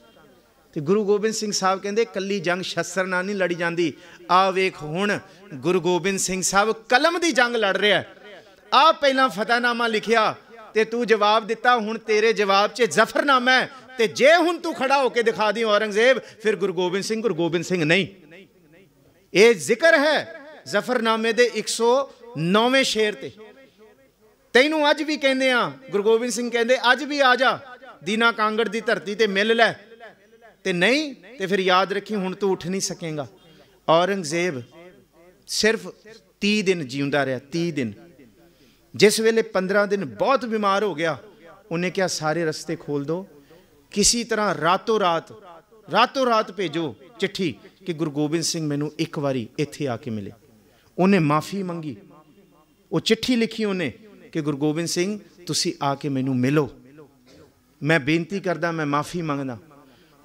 ते गुरु गोबिंद सिंह साहब कहंदे कली जंग शस्त्र नाल नहीं लड़ी जाती। आ वेख हुण गुरु गोबिंद सिंह साहब कलम दी जंग लड़ रहा है। आ पहला फतहनामा लिखिया ते तू जवाब दिता, हुण तेरे जवाब च जफरनामा है, ते जे हुण तू खड़ा होके दिखा दी औरंगजेब, फिर गुरु गोबिंद सिंह नहीं। ये जिक्र है जफरनामे दे 109वें शेर ते। तैनू अज भी कहंदे आ, गुरु गोबिंद सिंह कहंदे अज भी आ जा दीना कांगड़ दी धरती ते मिल लै, ते नहीं ते फिर याद रखी हुण तू उठ नहीं सकेगा। औरंगजेब सिर्फ 30 दिन जीउंदा रहा, 30 दिन। जिस वेले 15 दिन बहुत बीमार हो गया, उन्हें क्या सारे रस्ते खोल दो, किसी तरह रातों रात भेजो चिट्ठी कि गुरु गोबिंद सिंह मैनू एक बारी इत्थे आके मिले। उन्हें माफ़ी मंगी, वो चिट्ठी लिखी उन्हें कि गुरु गोबिंद सिंह तुसी आके मैनू मिलो, मैं बेनती करदा, मैं माफ़ी मंगदा।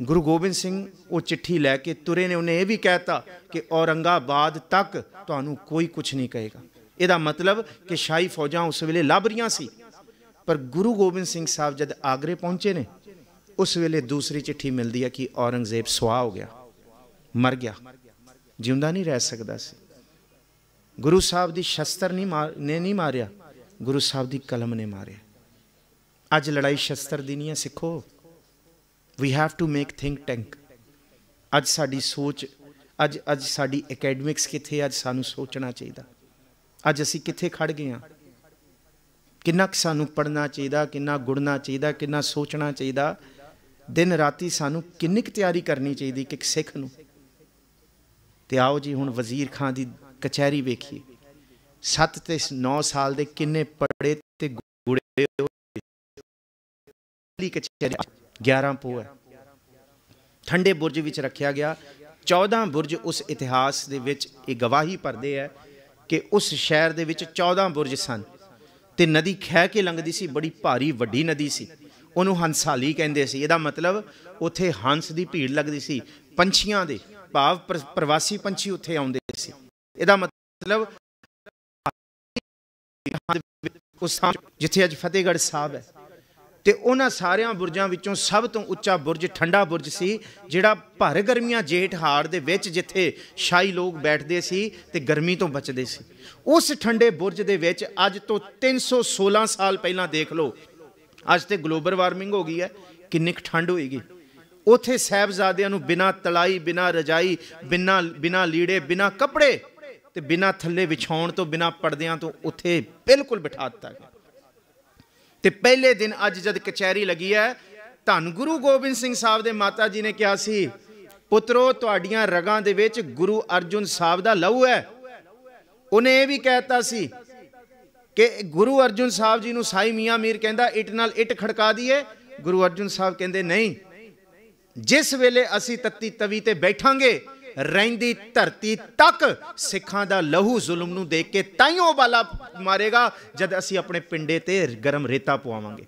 गुरु गोबिंद सिंह वो चिट्ठी लैके तुरे ने। उन्हें यह भी कहता कि औरंगाबाद तक तुहानू कोई कुछ नहीं कहेगा। यदा मतलब कि शाही फौजां उस वेले लभ रही सी, पर गुरु गोबिंद सिंह साहब जब आगरे पहुंचे ने, उस वेले दूसरी चिट्ठी मिलती है कि औरंगजेब सुहा हो गया, मर गया, जिंदा नहीं रह सकता सी। गुरु साहब की शस्त्र ने नहीं मारिया, गुरु साहब की कलम ने मारिया। अज लड़ाई शस्त्र की नहीं है सिखो, we have to make think tank. अज साडी सोच, अज साडी एकेडमिक्स किथे, अज सानू सोचना चाहिए। अज असी किथे खड़ गए हाँ, किन्ना सानू पढ़ना चाहिए, किन्ना गुड़ना चाहिए, किन्ना सोचना चाहिए, दिन राती सानू किन्नी तैयारी करनी चाहिए कि सिख नूं। ते आओ जी हुण वजीर खां दी कचहरी वेखिए, 7 ते 9 साल दे किन्ने पढ़े ते गुड़े कचहरी 11 पो है, ठंडे बुरज विच रखिया गया। 14 बुरज उस इतिहास दे विच ये गवाही भरदे है कि उस शहर दे विच 14 बुरज सन, ते नदी खै के लंघदी सी, बड़ी भारी वड्डी नदी सी, उन्होंने हंसाली कहते सी। इहदा मतलब उत्थे हंस की भीड़ लगती सी, पंछियां दे भाव प्रवासी पंछी उत्थे आउंदे सी। इहदा मतलब उस जिथे अज फतेहगढ़ साहब है, ਤੇ ਉਹਨਾਂ ਸਾਰਿਆਂ ਬੁਰਜਾਂ ਵਿੱਚੋਂ ਸਭ ਤੋਂ ਉੱਚਾ ਬੁਰਜ ਠੰਡਾ ਬੁਰਜ ਸੀ, ਜਿਹੜਾ ਭਰ ਗਰਮੀਆਂ ਜੇਠ ਹਾੜ ਦੇ ਵਿੱਚ ਜਿੱਥੇ ਸ਼ਾਹੀ ਲੋਕ ਬੈਠਦੇ ਸੀ ਤੇ ਗਰਮੀ ਤੋਂ ਬਚਦੇ ਸੀ। ਉਸ ਠੰਡੇ ਬੁਰਜ ਦੇ ਵਿੱਚ ਅੱਜ ਤੋਂ 316 ਸਾਲ ਪਹਿਲਾਂ ਦੇਖ ਲਓ, ਅੱਜ ਤੇ ਗਲੋਬਲ ਵਾਰਮਿੰਗ ਹੋ ਗਈ ਹੈ, ਕਿੰਨੀ ਕੁ ਠੰਡ ਹੋਏਗੀ। ਉੱਥੇ ਸਾਹਿਬਜ਼ਾਦਿਆਂ ਨੂੰ ਬਿਨਾਂ ਤਲਾਈ, ਬਿਨਾਂ ਰਜਾਈ, ਬਿਨਾਂ ਲੀੜੇ, ਬਿਨਾਂ ਕੱਪੜੇ ਤੇ ਬਿਨਾਂ ਥੱਲੇ ਵਿਛਾਉਣ ਤੋਂ, ਬਿਨਾਂ ਪਰਦਿਆਂ ਤੋਂ ਉੱਥੇ ਬਿਲਕੁਲ ਬਿਠਾ ਦਿੱਤਾ ਗਿਆ। ਤੇ ਪਹਿਲੇ ਦਿਨ ਅੱਜ ਜਦ ਕਚਹਿਰੀ ਲੱਗੀ ਹੈ, ਧੰਨ ਗੁਰੂ ਗੋਬਿੰਦ ਸਿੰਘ ਸਾਹਿਬ ਦੇ ਮਾਤਾ ਜੀ ਨੇ ਕਿਹਾ ਸੀ, ਪੁੱਤਰੋ ਤੁਹਾਡੀਆਂ ਰਗਾਂ ਦੇ ਵਿੱਚ ਗੁਰੂ ਅਰਜੁਨ ਸਾਹਿਬ ਦਾ ਲਹੂ ਹੈ। ਉਹਨੇ ਇਹ ਵੀ ਕਹਿਤਾ ਸੀ ਕਿ ਗੁਰੂ ਅਰਜੁਨ ਸਾਹਿਬ ਜੀ ਨੂੰ ਸਾਈ ਮੀਆਂ ਮੀਰ ਕਹਿੰਦਾ ਇੱਟ ਨਾਲ ਇੱਟ ਖੜਕਾ ਦਈਏ। ਗੁਰੂ ਅਰਜੁਨ ਸਾਹਿਬ ਕਹਿੰਦੇ ਨਹੀਂ, ਜਿਸ ਵੇਲੇ ਅਸੀਂ ਤੱਤੀ ਤਵੀ ਤੇ ਬੈਠਾਂਗੇ, ਰਹਿੰਦੀ ਧਰਤੀ ਤੱਕ ਸਿੱਖਾਂ ਦਾ ਲਹੂ ਜ਼ੁਲਮ ਨੂੰ ਦੇਖ ਕੇ ਤਾਈਓ ਬਾਲਾ ਮਾਰੇਗਾ ਜਦ ਅਸੀਂ ਆਪਣੇ ਪਿੰਡੇ ਤੇ ਗਰਮ ਰੇਤਾ ਪਵਾਵਾਂਗੇ।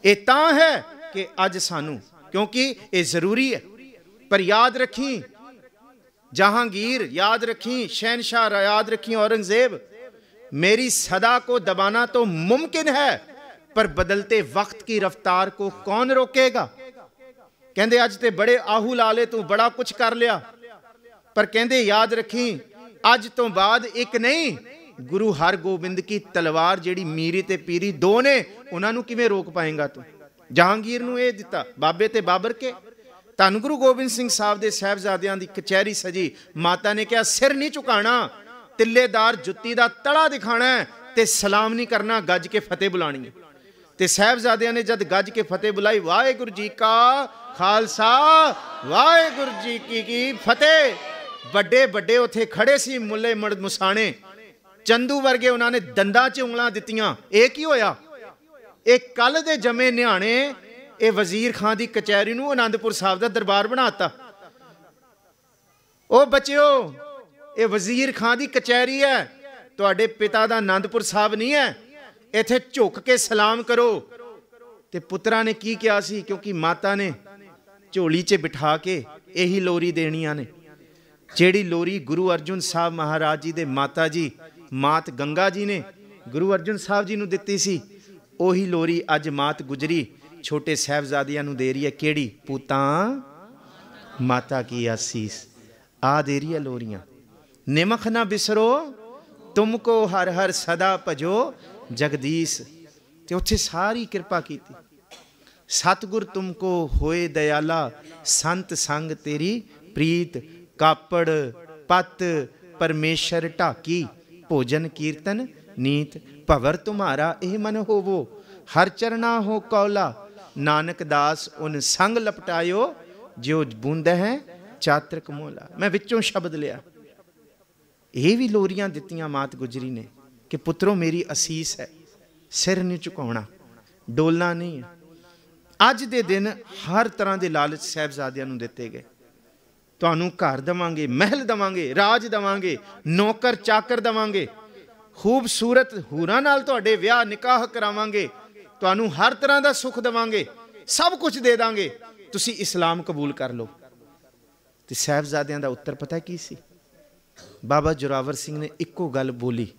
ਇਹ ਤਾਂ ਹੈ ਕਿ ਅੱਜ ਸਾਨੂੰ, ਕਿਉਂਕਿ ਇਹ ਜ਼ਰੂਰੀ ਹੈ। ਪਰ ਯਾਦ ਰੱਖੀ जहांगीर, याद रखी शहनशाह, याद रखी औरंगजेब, मेरी सदा को दबाना तो मुमकिन है, पर बदलते वक्त की रफ्तार को कौन रोकेगा। कहते अज ते बड़े आहू ला ले, तू बड़ा कुछ कर लिया, पर कहते याद रखी अज तो बाद एक नहीं, गुरु हरगोबिंद की तलवार जिहड़ी मीरी ते पीरी दो ने, उन्होंने किवें रोक पाएगा तू। जहांगीर नूं ये दिता, बाबे ते बाबर के। धन गुरु गोबिंद सिंह साहब के साहबजादियां दी कचहरी सजी, माता ने कहा सिर नहीं झुकाना, तिल्लेदार जुत्ती दा तड़ा दिखाना है ते सलाम नहीं करना, गज के फतेह बुलानी है। ते साहबजादियां ने जद गज के फतेह बुलाई, वाहेगुरु जी का खालसा वाहेगुरु जी की फतेह। बड़े बड़े उत्थे खड़े सी मुल्ले मर्द मुसाणे, चंदू वर्गे उन्होंने दंदां च उंगलां दित्तियां। ये की होया, एक कल दे जमे निहाणे ये वजीर खां दी कचहरी नूं आनंदपुर साहब दा दरबार बनाता। ओ बच्चिओ, ये वजीर खां दी कचहरी है, तुहाडे पिता दा आनंदपुर साहब नहीं है, इत्थे झुक के सलाम करो। ते पुत्रा ने की किया सी, क्योंकि माता ने झोली च बिठा के यही लोरी देनियां ने, जेड़ी लोरी गुरु अर्जुन साहब महाराज जी दे माता जी मात गंगा जी ने गुरु अर्जुन साहब जी नूं दित्ती सी, ओही लोरी अज मात गुजरी छोटे साहबजादियां नूं दे रही है। केड़ी पूतां माता की आसीस आ दे रही है लोरियां। निमख ना बिसरो तुमको हर हर सदा भजो जगदीश। ते उत्थे सारी कृपा की। सतगुर तुमको होए दयाला, संत संग तेरी प्रीत, कापड़ पत परमेश्वर ढाकी, भोजन कीर्तन नीत, भवर तुम्हारा एह मन होवो, हर चरना हो कौला, नानक दास उन संग लपटायो, जो बूंद है चात्रक मोला। मैं विचों शब्द लिया, ये भी लोरियां दित्तियां मात गुजरी ने कि पुत्रों मेरी असीस है, सिर नहीं झुकाउणा, डोलना नहीं है। अज दे दिन हर तरह के लालच साहबजादियां नूं दिते गए। तुहानूं घर देवांगे, महल देवांगे, राज देवांगे, नौकर चाकर देवांगे, खूबसूरत हूरां नाल तुहाडे विआह निकाह करावांगे, तुहानूं हर तरह का सुख देवांगे, सब कुछ दे दांगे, तुसी इस्लाम कबूल कर लो। ते साहबजादियां दा उत्तर पता की सी? बाबा जोरावर सिंह ने इक्को गल बोली,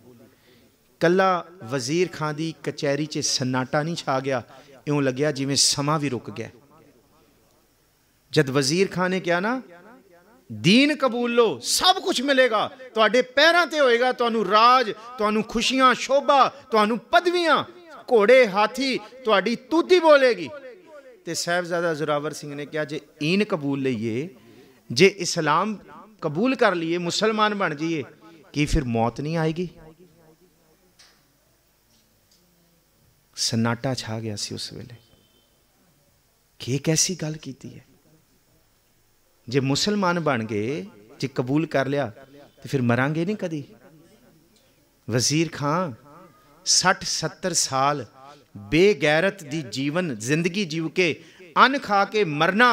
कला वजीर खां दी कचहरी च सन्नाटा नहीं छा गया, इउं लग्या जिवें समा भी रुक गया। जद वजीर खां ने कहा ना, दीन कबूल लो, सब कुछ मिलेगा, तुहाडे पैरां ते होएगा, तुहानूं राज, तुहानूं खुशियां, शोभा, तुहानूं पदवियां, घोड़े हाथी, तुहाडी तूती बोलेगी। ते साहबजादा जोरावर सिंह ने कहा, जे ईन कबूल लईए, जे इस्लाम कबूल कर लिए, मुसलमान बन जाइए, कि फिर मौत नहीं आएगी? सन्नाटा छा गया सी उस वेले कि कैसी गल कीती है। जे मुसलमान बन गए, जे कबूल कर लिया, तो फिर मरांगे नहीं कदी। वजीर खां 60-70 साल बेगैरत दी जीवन जिंदगी जीव के अन खा के मरना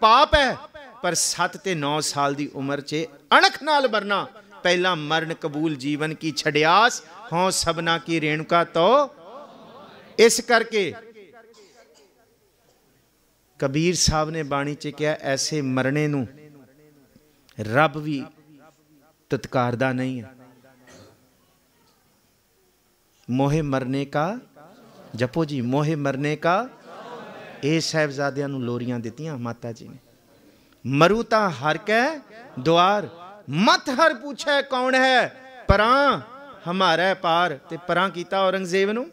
पाप है, पर 7 ते 9 साल दी उम्र च अणख नाल मरना पहला मरण कबूल जीवन की छड़ियास हों सबना की रेणुका। तो इस करके कबीर साहब ने बाणी च कहा, ऐसे मरने नूं रब भी तत्कारदा नहीं है। मोहे मरने का जपो जी, मोहे मरने का ਇਹ ਸਾਹਿਬਜ਼ਾਦਿਆਂ ਨੂੰ ਲੋਰੀਆਂ ਦਿੱਤੀਆਂ ਮਾਤਾ ਜੀ ਨੇ। ਮਰੂ ਤਾਂ ਹਰ ਕੈ ਦੁਆਰ, ਮਤ ਹਰ ਪੁੱਛੈ ਕੌਣ ਹੈ, ਪਰਾਂ ਹਮਾਰਾ ਪਾਰ। ਤੇ ਪਰਾਂ ਕੀਤਾ ਔਰੰਗਜ਼ੇਬ ਨੂੰ,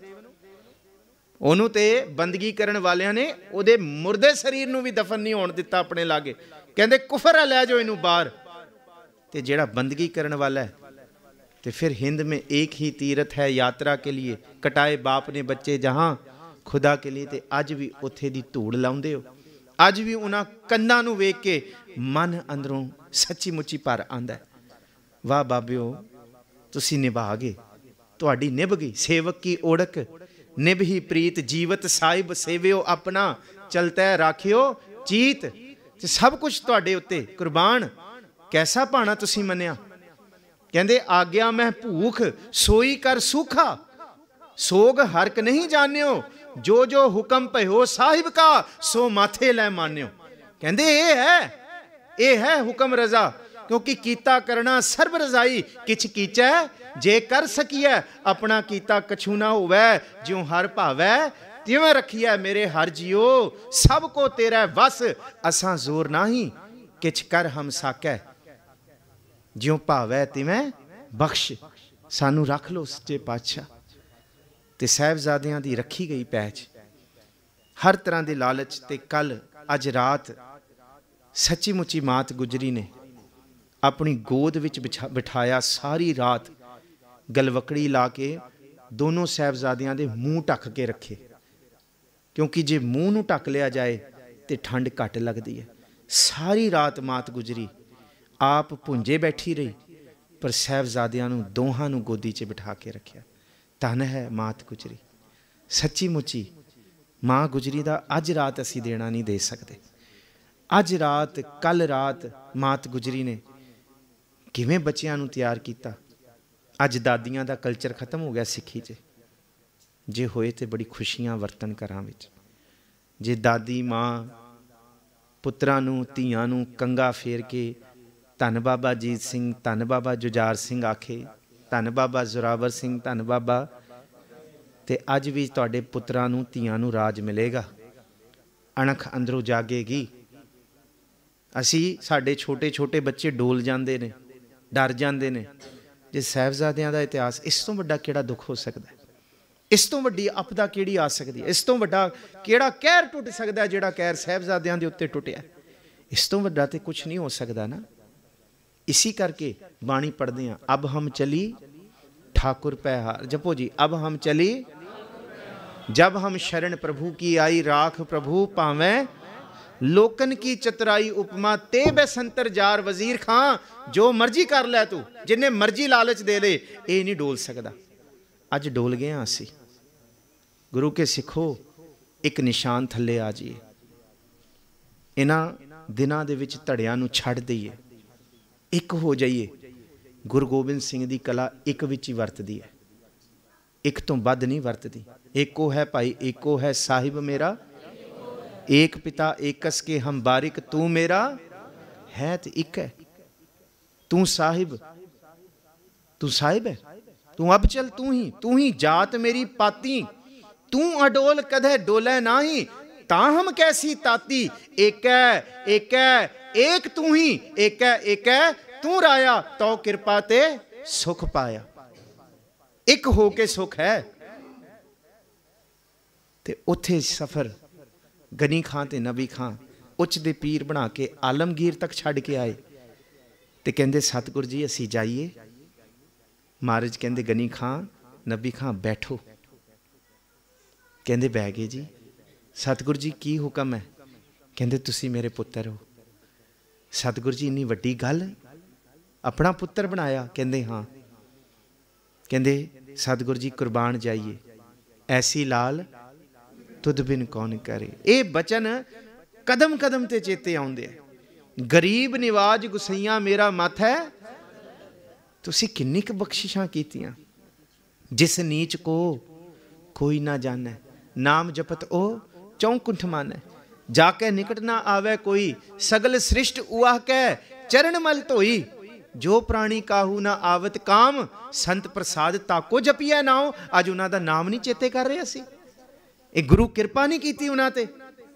ਉਹਨੂੰ ਤੇ ਬੰਦਗੀ ਕਰਨ ਵਾਲਿਆਂ ਨੇ ਉਹਦੇ ਮੁਰਦੇ ਸਰੀਰ ਨੂੰ ਵੀ ਦਫਨ ਨਹੀਂ ਹੋਣ ਦਿੱਤਾ ਆਪਣੇ ਲਾਗੇ। ਕਹਿੰਦੇ ਕੁਫਰ ਹੈ, ਲੈ ਜਾਓ ਇਹਨੂੰ ਬਾਹਰ। ਤੇ ਜਿਹੜਾ ਬੰਦਗੀ ਕਰਨ ਵਾਲਾ ਹੈ, ਤੇ ਫਿਰ हिंद में एक ही तीर्थ है यात्रा के लिए, कटाए बाप ने बच्चे जहाँ खुदा के लिए। ਤੇ ਅੱਜ ਵੀ ਉੱਥੇ ਦੀ ਧੂੜ ਲਾਉਂਦੇ ਹੋ। ਅੱਜ ਵੀ ਉਹਨਾਂ ਕੰਨਾਂ ਨੂੰ ਵੇਖ ਕੇ ਮਨ ਅੰਦਰੋਂ ਸੱਚੀ ਮੁੱਚੀ ਭਰ ਆਉਂਦਾ। ਵਾਹ ਬਾਬਿਓ, ਤੁਸੀਂ ਨਿਭਾ ਗਏ, ਤੁਹਾਡੀ ਨਿਭ ਗਈ। ਸੇਵਕ ਕੀ ਓੜਕ ਨਿਭੀ ਪ੍ਰੀਤ, ਜੀਵਤ ਸਾਹਿਬ ਸੇਵਿਓ ਆਪਣਾ, ਚਲਤੈ ਰਾਖਿਓ ਚੀਤ। ਤੇ ਸਭ ਕੁਝ ਤੁਹਾਡੇ ਉੱਤੇ ਕੁਰਬਾਨ। ਕੈਸਾ ਭਾਣਾ ਤੁਸੀਂ ਮੰਨਿਆ। ਕਹਿੰਦੇ ਆਗਿਆ ਮੈਂ ਭੂਖ ਸੋਈ ਕਰ ਸੂਖਾ, ਸੋਗ ਹਰਕ ਨਹੀਂ ਜਾਣਿਓ, ਜੋ ਜੋ ਹੁਕਮ ਭਇਓ ਸਾਹਿਬ ਕਾ, ਸੋ ਮਾਥੇ ਲੈ ਮਾਨਿਓ। ਕਹਿੰਦੇ ਇਹ ਹੈ ਹੁਕਮ ਰਜ਼ਾ, ਕਿਉਂਕਿ ਕੀਤਾ ਕਰਨਾ ਸਰਬ ਰਜ਼ਾਈ। ਕਿਛ ਕੀਚੈ ਜੇ ਕਰ ਸਕੀਐ, ਆਪਣਾ ਕੀਤਾ ਕਛੂ ਨਾ ਹੋਵੈ, ਜਿਉ ਹਰ ਭਾਵੈ ਤਿਵੇਂ ਰੱਖੀਐ। ਮੇਰੇ ਹਰ ਜੀਓ ਸਭ ਕੋ ਤੇਰਾ ਵਸ, ਅਸਾਂ ਜ਼ੋਰ ਨਾਹੀ ਕਿਛ ਕਰ ਹਮ ਸਾਕੈ। ਜਿਉਂ ਭਾਵੈ ਤਿਵੇਂ ਬਖਸ਼, ਸਾਨੂੰ ਰੱਖ ਲਓ ਸੱਚੇ ਪਾਤਸ਼ਾਹ। ਤੇ ਸਾਹਿਬਜ਼ਾਦਿਆਂ ਦੀ ਰੱਖੀ ਗਈ ਪਹਿਚ, ਹਰ ਤਰ੍ਹਾਂ ਦੇ ਲਾਲਚ। ਤੇ ਕੱਲ ਅੱਜ ਰਾਤ ਸੱਚੀ ਮੁੱਚੀ ਮਾਤ ਗੁਜਰੀ ਨੇ ਆਪਣੀ ਗੋਦ ਵਿੱਚ ਬਿਠਾਇਆ, ਸਾਰੀ ਰਾਤ ਗਲਵਕੜੀ ਲਾ ਕੇ ਦੋਨੋਂ ਸਾਹਿਬਜ਼ਾਦਿਆਂ ਦੇ ਮੂੰਹ ਢੱਕ ਕੇ ਰੱਖੇ, ਕਿਉਂਕਿ ਜੇ ਮੂੰਹ ਨੂੰ ਢੱਕ ਲਿਆ ਜਾਏ ਤੇ ਠੰਡ ਘੱਟ ਲੱਗਦੀ ਹੈ। ਸਾਰੀ ਰਾਤ ਮਾਤ ਗੁਜਰੀ ਆਪ ਭੁੰਜੇ ਬੈਠੀ ਰਹੀ, ਪਰ ਸਾਹਿਬਜ਼ਾਦਿਆਂ ਨੂੰ ਦੋਹਾਂ ਨੂੰ ਗੋਦੀ 'ਚ ਬਿਠਾ ਕੇ ਰੱਖਿਆ। ਧੰਨ ਹੈ ਮਾਤ ਗੁਜਰੀ। ਸੱਚੀ ਮੁੱਚੀ ਮਾਂ ਗੁਜਰੀ ਦਾ ਅੱਜ ਰਾਤ ਅਸੀਂ ਦੇਣਾ ਨਹੀਂ ਦੇ ਸਕਦੇ। ਅੱਜ ਰਾਤ, ਕੱਲ ਰਾਤ ਮਾਤ ਗੁਜਰੀ ਨੇ ਕਿਵੇਂ ਬੱਚਿਆਂ ਨੂੰ ਤਿਆਰ ਕੀਤਾ। ਅੱਜ ਦਾਦੀਆਂ ਦਾ ਕਲਚਰ ਖਤਮ ਹੋ ਗਿਆ ਸਿੱਖੀ 'ਚ। ਜੇ ਹੋਏ ਤੇ ਬੜੀ ਖੁਸ਼ੀਆਂ ਵਰਤਨ ਘਰਾਂ ਵਿੱਚ। ਜੇ ਦਾਦੀ ਮਾਂ ਪੁੱਤਰਾਂ ਨੂੰ, ਧੀਆਂ ਨੂੰ ਕੰਗਾ ਫੇਰ ਕੇ ਧੰਨ ਬਾਬਾ ਅਜੀਤ ਸਿੰਘ, ਧੰਨ ਬਾਬਾ ਜੁਝਾਰ ਸਿੰਘ ਆਖੇ, ਧੰਨ ਬਾਬਾ ਜ਼ੋਰਾਵਰ ਸਿੰਘ, ਧੰਨ ਬਾਬਾ, ਤੇ ਅੱਜ ਵੀ ਤੁਹਾਡੇ ਪੁੱਤਰਾਂ ਨੂੰ, ਧੀਆਂ ਨੂੰ ਰਾਜ ਮਿਲੇਗਾ। ਅਣਖ ਅੰਦਰੋਂ ਜਾਗੇਗੀ। ਅਸੀਂ, ਸਾਡੇ ਛੋਟੇ ਛੋਟੇ ਬੱਚੇ ਡੋਲ ਜਾਂਦੇ ਨੇ, ਡਰ ਜਾਂਦੇ ਨੇ। ਜੇ ਸਾਹਿਬਜ਼ਾਦਿਆਂ ਦਾ ਇਤਿਹਾਸ, ਇਸ ਤੋਂ ਵੱਡਾ ਕਿਹੜਾ ਦੁੱਖ ਹੋ ਸਕਦਾ? ਇਸ ਤੋਂ ਵੱਡੀ ਆਪਦਾ ਕਿਹੜੀ ਆ ਸਕਦੀ ਹੈ? ਇਸ ਤੋਂ ਵੱਡਾ ਕਿਹੜਾ ਕਹਿਰ ਟੁੱਟ ਸਕਦਾ ਜਿਹੜਾ ਕਹਿਰ ਸਾਹਿਬਜ਼ਾਦਿਆਂ ਦੇ ਉੱਤੇ ਟੁੱਟਿਆ? ਇਸ ਤੋਂ ਵੱਡਾ ਤੇ ਕੁਛ ਨਹੀਂ ਹੋ ਸਕਦਾ ਨਾ। इसी करके बाणी पढ़ते हैं, अब हम चली ठाकुर पैहार। जपो जी, अब हम चली, जब हम शरण प्रभु की आई, राख प्रभु पावे लोकन की चतुराई। उपमा ते बेसंतर जार वजीर खां, जो मर्जी कर लै तू, जिन्हें मर्जी लालच दे दे, ये नहीं डोल सकता। अज डोल गए हाँ असी। गुरु के सिखो, एक निशान थले आ जाइए। इन्हां दिनां दे विच धड़ियां नूं छड्ड दईए, एक हो जाइए। गुरु गोबिंद सिंह दी कला एक विच ही वरतदी है, एक तो वध नहीं वरतदी। एको है भाई एको है साहिब मेरा, एक पिता एकस के हम बारिक, तू मेरा है तो एक है। तू साहिब, तू साहिब है, तू अब चल तू ही जात मेरी पाती। तू अडोल कदे डोले नाही, ताहम कैसी ताती। एक है एक तू ही, एक है तू राया, तो कृपा ते सुख पाया। एक हो के सुख है। ते उथे सफर गनी खां ते नबी खां उच्च दे पीर बना के आलमगीर तक छड़ के आए। ते कहंदे सतगुर जी असी जाइए। महाराज कहंदे गनी खां नबी खां बैठो। कहंदे बह गए जी। सतगुर जी की हुक्म है? कहंदे तुसी मेरे पुत्र हो। सतगुर जी इन्नी वड्डी गल, अपना पुत्र बनाया? कहंदे हाँ। कहंदे सतगुर जी कुर्बान जाइए, ऐसी लाल तुद बिन कौन करे। ये बचन कदम कदम ते चेते आउंदे। गरीब निवाज गुसैया मेरा मत है। तुसी किन्नी क बख्शिशां कीतियां। जिस नीच को कोई ना जाने, नाम जपत ओ चौकुंठ माने। जाके निकट ना आवे कोई, सगल सृष्ट उआह कै चरण मल धोई। जो प्राणी काहू ना आवत काम, संत प्रसाद ताको जपिया नाओ। अज उन्हां दा नाम नहीं चेते कर रहे असी। ये गुरु कृपा नहीं कीती उन्हां ते।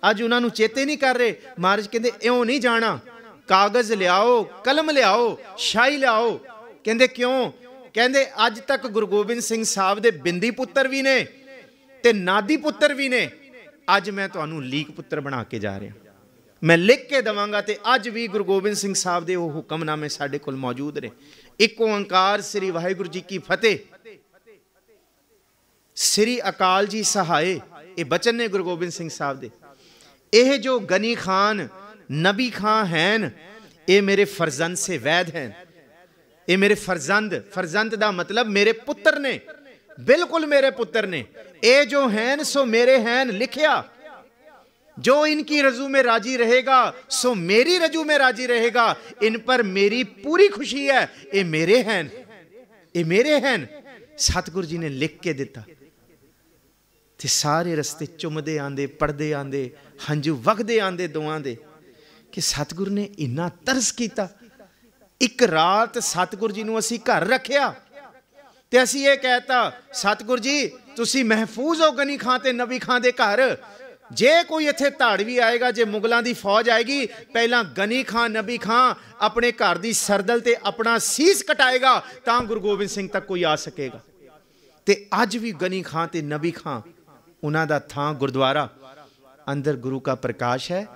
अज उन्होंने चेते नहीं कर रहे। महाराज कहते इउं नहीं जाना, कागज़ लियाओ, कलम लियाओ, शाही लियाओ। कहते क्यों? कहते अज तक गुरु गोबिंद सिंह साहब के बिंदी पुत्र भी ने ते नादी पुत्र भी ने। अज मैं तुहानू लीक पुत्र बना के जा रहा, मैं लिख के देवांगा। तो अज भी गुरु गोबिंद सिंह साहब के वो हुक्मनामे साडे कोल मौजूद ने। एक ओंकार श्री वाहिगुरू जी की फतेह, श्री अकाल जी सहाय, ये बचन ने गुरु गोबिंद सिंह साहब दे। यह जो गनी खान नबी खान हैं, ये मेरे फरजंद से वैद हैं। ये मेरे फरजंद, फरजंद का मतलब मेरे पुत्र ने, बिल्कुल मेरे पुत्र ने। ये जो हैं सो मेरे हैं लिखिया, जो इनकी रजू में राजी रहेगा सो मेरी रजू में राजी रहेगा। इन पर मेरी पूरी खुशी है। ये मेरे हैं, ये मेरे हैं। सतगुरु जी ने लिख के दिता ते सारे रस्ते चुमदे आंदे, पढ़दे आंदे, हंझू वगदे आंदे दोवां दे कि सतगुरु ने इन्ना तरस किया। एक रात सतगुरु जी नूं असीं घर रखिया ते असीं ये कहता, सतगुरु जी तुसीं महफूज हो गनी खां ते नबी खां दे घर। जे कोई इत्थे धाड़वी आएगा, जे मुगलों की फौज आएगी, पहला गनी खां नबी खां अपने घर की सरदल ते अपना सीस कटाएगा, तां गुरु गोबिंद सिंह तक कोई आ सकेगा। ते अज भी गनी खां ते नबी खां उन्हां दा थां गुरुद्वारा, अंदर गुरु का प्रकाश है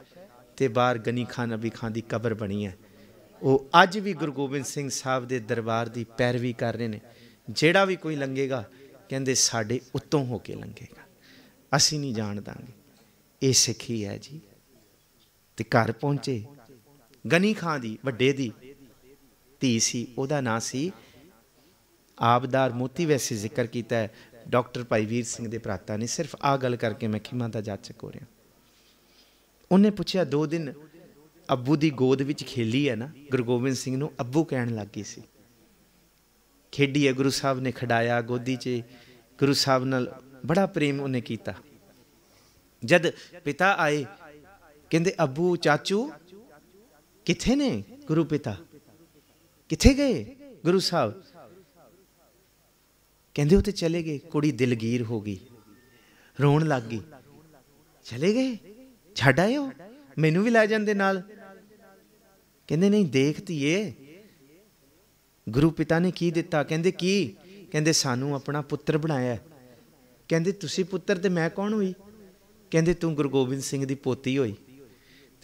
ते बाहर गनी खां नबी खां दी कबर बनी है। वो अज भी गुरु गोबिंद सिंह साहब दे दरबार की पैरवी कर रहे हैं। जेड़ा भी कोई लंघेगा कहते साडे उत्तों हो के लंघेगा, असी नहीं जान दांगे। ये सिक्खी है जी। ते घर पहुंचे, गनी खां दी वड्डे दी धी सी, ओदा नां सी आबदार मोती। वैसे जिक्र किया है डॉक्टर भाई वीर सिंह दे भराता ने। सिर्फ आ गल करके मैं खिमा दा जाचक हो रहा। उन्हें पूछा, 2 दिन अब्बू की गोद विच खेली है ना। गुरु गोबिंद सिंह नूं अब्बू कहण लग गई सी। खेडी है, गुरु साहब ने खिडाया गोदी च, गुरु साहब नाल बड़ा प्रेम उन्हें किया। जद पिता आए कहते अब्बू चाचू किथे ने गुरु पिता, किथे गए गुरु साहब? कहते वो तो चले गए। कुड़ी दिलगीर हो गई, रोन लग गई। चले गए, छड्ड आए हो, मैनू भी लै जांदे नाल। कहते नहीं देखती है गुरु पिता ने की दिता। कहते की? कहते सानू अपना पुत्र बनाया। कहते तुसी पुत्र ते मैं कौन हुई? कहते तू गुरु गोबिंद सिंह की पोती होई।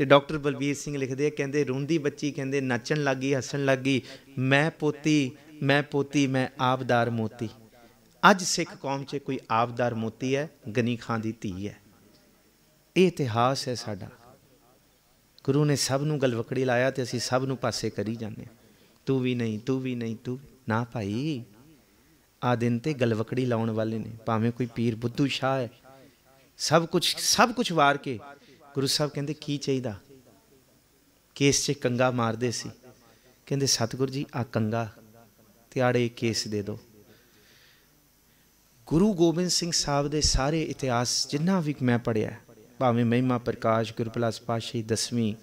तो डॉक्टर बलबीर सिंह लिखते हैं, कहते रोंदी बच्ची कहते नचन लग गई, हसन लग गई। मैं पोती, मैं पोती, मैं आबदार मोती। अज सिख कौम च कोई आबदार मोती है, गनी खां दी धी है। ये इतिहास है साडा। गुरु ने सब नूं गलवकड़ी लाया तो असीं सब नूं पासे करी जाने। तू भी नहीं, तू भी नहीं, तू ना भाई। आ दिन ते गलवकड़ी लाउण वाले ने, भावें कोई पीर बुद्धू शाह है। सब कुछ वार के गुरु साहब कहते की चाहिए? केस च कंगा मारते सी। कहते सतगुरु जी आ कंगा ते आड़े केस दे दो। गुरु गोबिंद सिंह साहब दे सारे इतिहास जिन्ना भी मैं पढ़िया, भावें महिमा प्रकाश गुरपलास पातशाही 10वीं,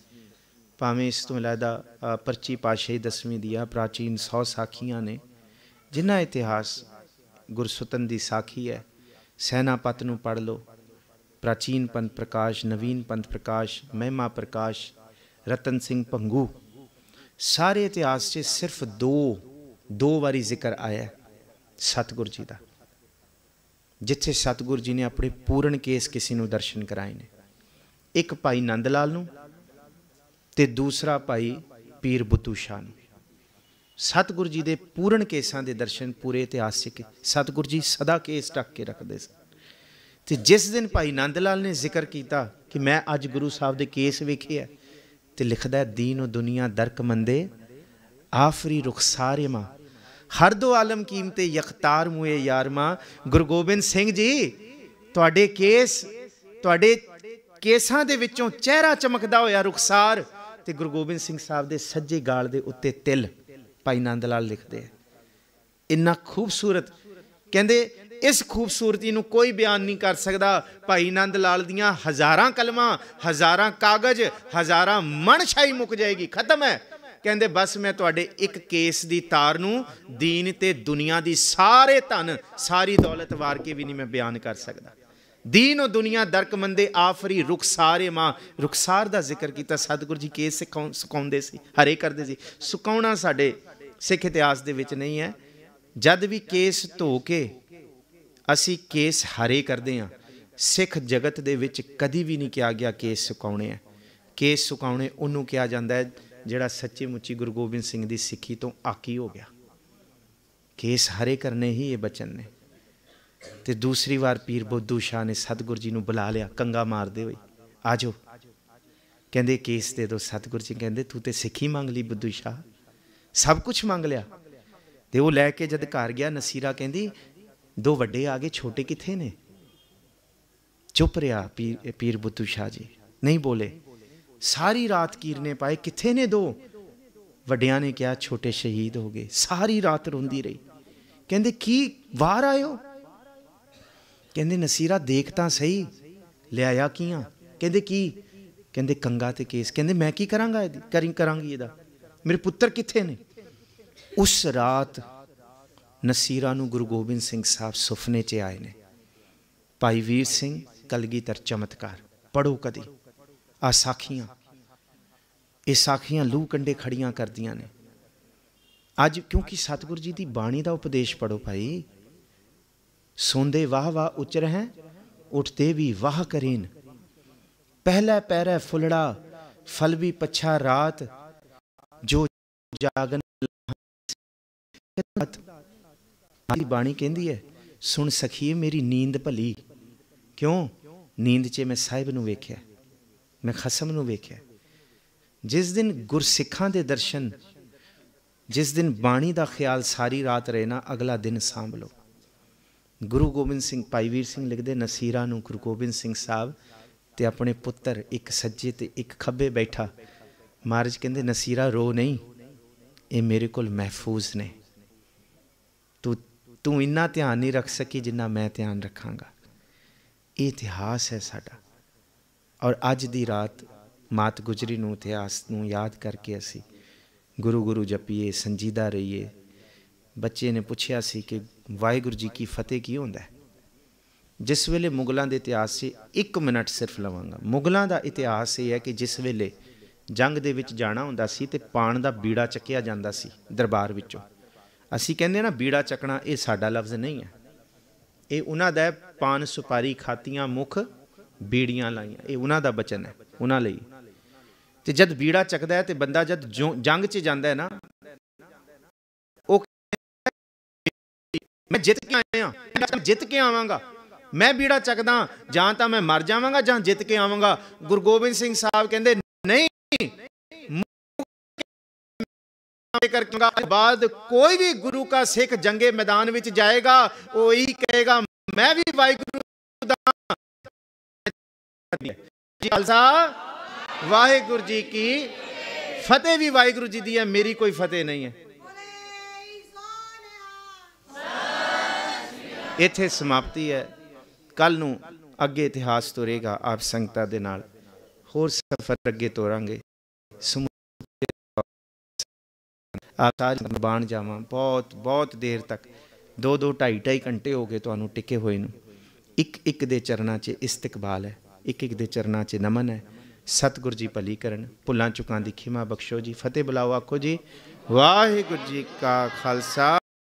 भावें इस तो अलहदा परची पातशाही 10वीं दिया प्राचीन 100 साखियाँ ने। जिन्ना इतिहास गुरसुतन की साखी है, सैनापत नूं पढ़ लो, प्राचीन पंथ प्रकाश, नवीन पंथ प्रकाश, महिमा प्रकाश, रतन सिंह भंगू, सारे इतिहास से सिर्फ दो बारी जिक्र आया सतगुरु जी का, जिथे सतगुरु जी ने अपने पूर्ण केस किसी नूं दर्शन कराए ने। एक भाई नंद लाल नूं ते दूसरा भाई पीर बुद्धू शाह नूं। सतगुरु जी के पूर्ण केसां दे दर्शन पूरे इतिहास च सतगुरु जी सदा केस ढक के रखते सन। तो जिस दिन भाई नंद लाल ने जिक्र किया कि मैं अज गुरु साहब के केस वेखे है, तो लिखदा है दीन दुनिया दरक मंदे आफरी रुखसारे मां हर दो आलम कीमते यखतार मुए यार मां। गुरु गोबिंद सिंह जी तुहाडे केस, तुहाडे केसां दे विचों चेहरा चमकदा होया रुखसार, ते गुरु गोबिंद सिंह साहब दे सज्जे गाल दे उत्ते तिल। भाई नंद लाल लिखते हैं इन्ना खूबसूरत, कहते इस खूबसूरती नूं कोई बयान नहीं कर सकता। भाई नंद लाल दियां हज़ारां कलमां, हज़ारां कागज, हज़ारां मन शाही मुक जाएगी, खत्म है। कहते बस मैं तुहाडे एक केस की तार नूं दीन ते दुनिया की सारे धन सारी दौलत वार के भी नहीं मैं बयान कर सकता। दीनो दुनिया दरक मंदे आफरी रुखसारे मां। रुखसार का जिक्र किया। सतगुरु जी केस सुकाउंदे सी, हरे करते सी। सुकाउना साडे सिख इतिहास दे विच नहीं है। जद भी केस धो के असी केस हरे करते हाँ, सिख जगत दे विच कदी भी नहीं कहा गया केस सुकाउणे है। केस सुकाउणे उन्होंने कहा जाता है जिहड़ा सच्ची मुच्ची गुरु गोबिंद सिंह की सिक्खी तो आकी हो गया। केस हरे करने ही ये बचन ने। तो दूसरी बार पीर बुद्धू शाह ने सतगुरु जी नूं बुला लिया कंगा मारदे होए, आ जाओ। कहंदे केस दे दो। सतगुरु जी कहंदे तू तो सिक्खी मंग ली बुद्धू शाह, सब कुछ मंग लिया। तो वह लैके जद घर गया, नसीरा कहंदी दो वड्डे आ गए, छोटे कित्थे ने? चुप रहा पीर बुद्धू शाह जी, नहीं बोले। सारी रात कीरने पाए, कित्थे ने दो? वड्डियां ने कहा छोटे शहीद हो गए। सारी रात रोंदी रही। कहंदे की वार आयो? कहंदे नसीरा देख तां सही, लियाया कियां? कहंदे की? कहंदे कंगा ते केस। कहंदे मैं की करांगा, करांगी इहदा? मेरे पुत्र कित्थे ने? उस रात नसीरा नूं गुरु गोबिंद सिंह साहब सुफने च आए ने। भाई वीर सिंह कलगीधर चमत्कार पढ़ो कदी। आ साखियां, ये साखियां लूह कंडे खड़ियां करदियां ने अज, क्योंकि सतगुरु जी की बाणी का उपदेश पढ़ो भाई। सोंदे वाह वाह उचर हैं, उठते भी वाह करेन। पहला पैरा फुलड़ा, फल भी पछा रात, जो जागन बाणी कहती है सुन सखीए मेरी नींद भली। क्यों? नींद च मैं साहिब नूं वेख्या, मैं खसम नूं वेख्या। जिस दिन गुरसिखां दे दर्शन, जिस दिन बाणी का ख्याल सारी रात रहे ना, अगला दिन सांभ लो। गुरु गोबिंद सिंह, भाई वीर सिंह लिखते नसीरा नूं गुरु गोबिंद सिंह साहब ते अपने पुत्र एक सज्जे ते एक खब्बे बैठा। महाराज कहंदे नसीरा रो नहीं, ये मेरे कोल महफूज ने। तू इन्ना ध्यान नहीं रख सकी जिन्ना मैं ध्यान रखांगा। ये इतिहास है साडा। और अज दी रात मात गुजरी नूं इतिहास नूं याद करके असी गुरु गुरु जपीए, संजीदा रहीए। बच्चे ने पूछया सी कि वाहिगुरू जी की फतेह की होंदा है। जिस वेले मुगलों के इतिहास से 1 मिनट सिर्फ लवांगा। मुगलों का इतिहास ये है कि जिस वेले जंग दे विच जाना हुंदा सी ते पान का बीड़ा चक्या जांदा सी दरबार विचों। असी कहंदे ना बीड़ा चकना, ये साडा लफ्ज़ नहीं है, ये उन्हां दा पान सुपारी खातियां मुख बीड़ियां लाइयां, ये उन्हां दा बचन है उन्हां लई। ते जद बीड़ा चकदा है तो बंदा जद जंग च जांदा है ना, मैं जित के आया, जित के आवांगा। मैं बीड़ा चकदा जां तां मैं मर जावांगा जां जित के आवांगा। गुरु गोबिंद सिंह साहब कहंदे नहीं, करके बाद कोई भी गुरु का सिख जंगे मैदान विच जाएगा, वो यही कहेगा मैं भी वाहिगुरू दा खालसा वाहिगुरू जी की फतेह भी वाहिगुरू जी दी है, मेरी कोई फतेह नहीं है। इत्थे समाप्ति है। कल नूं अगे इतिहास तुरेगा आप संगतां दे नाल, होर सफर अगे तोरांगे। बाण जावां बहुत बहुत देर तक 2-2 2.5 घंटे हो गए तुहानूं टिके होए नूं। एक एक दे चरनां च इस्तकबाल है, एक एक दे चरनां च नमन है। सतगुरु जी भली करन, भुलां चुकां दी खिमा बख्शो जी। फतेह बुलाओ, आखो जी वाहिगुरू जी का खालसा।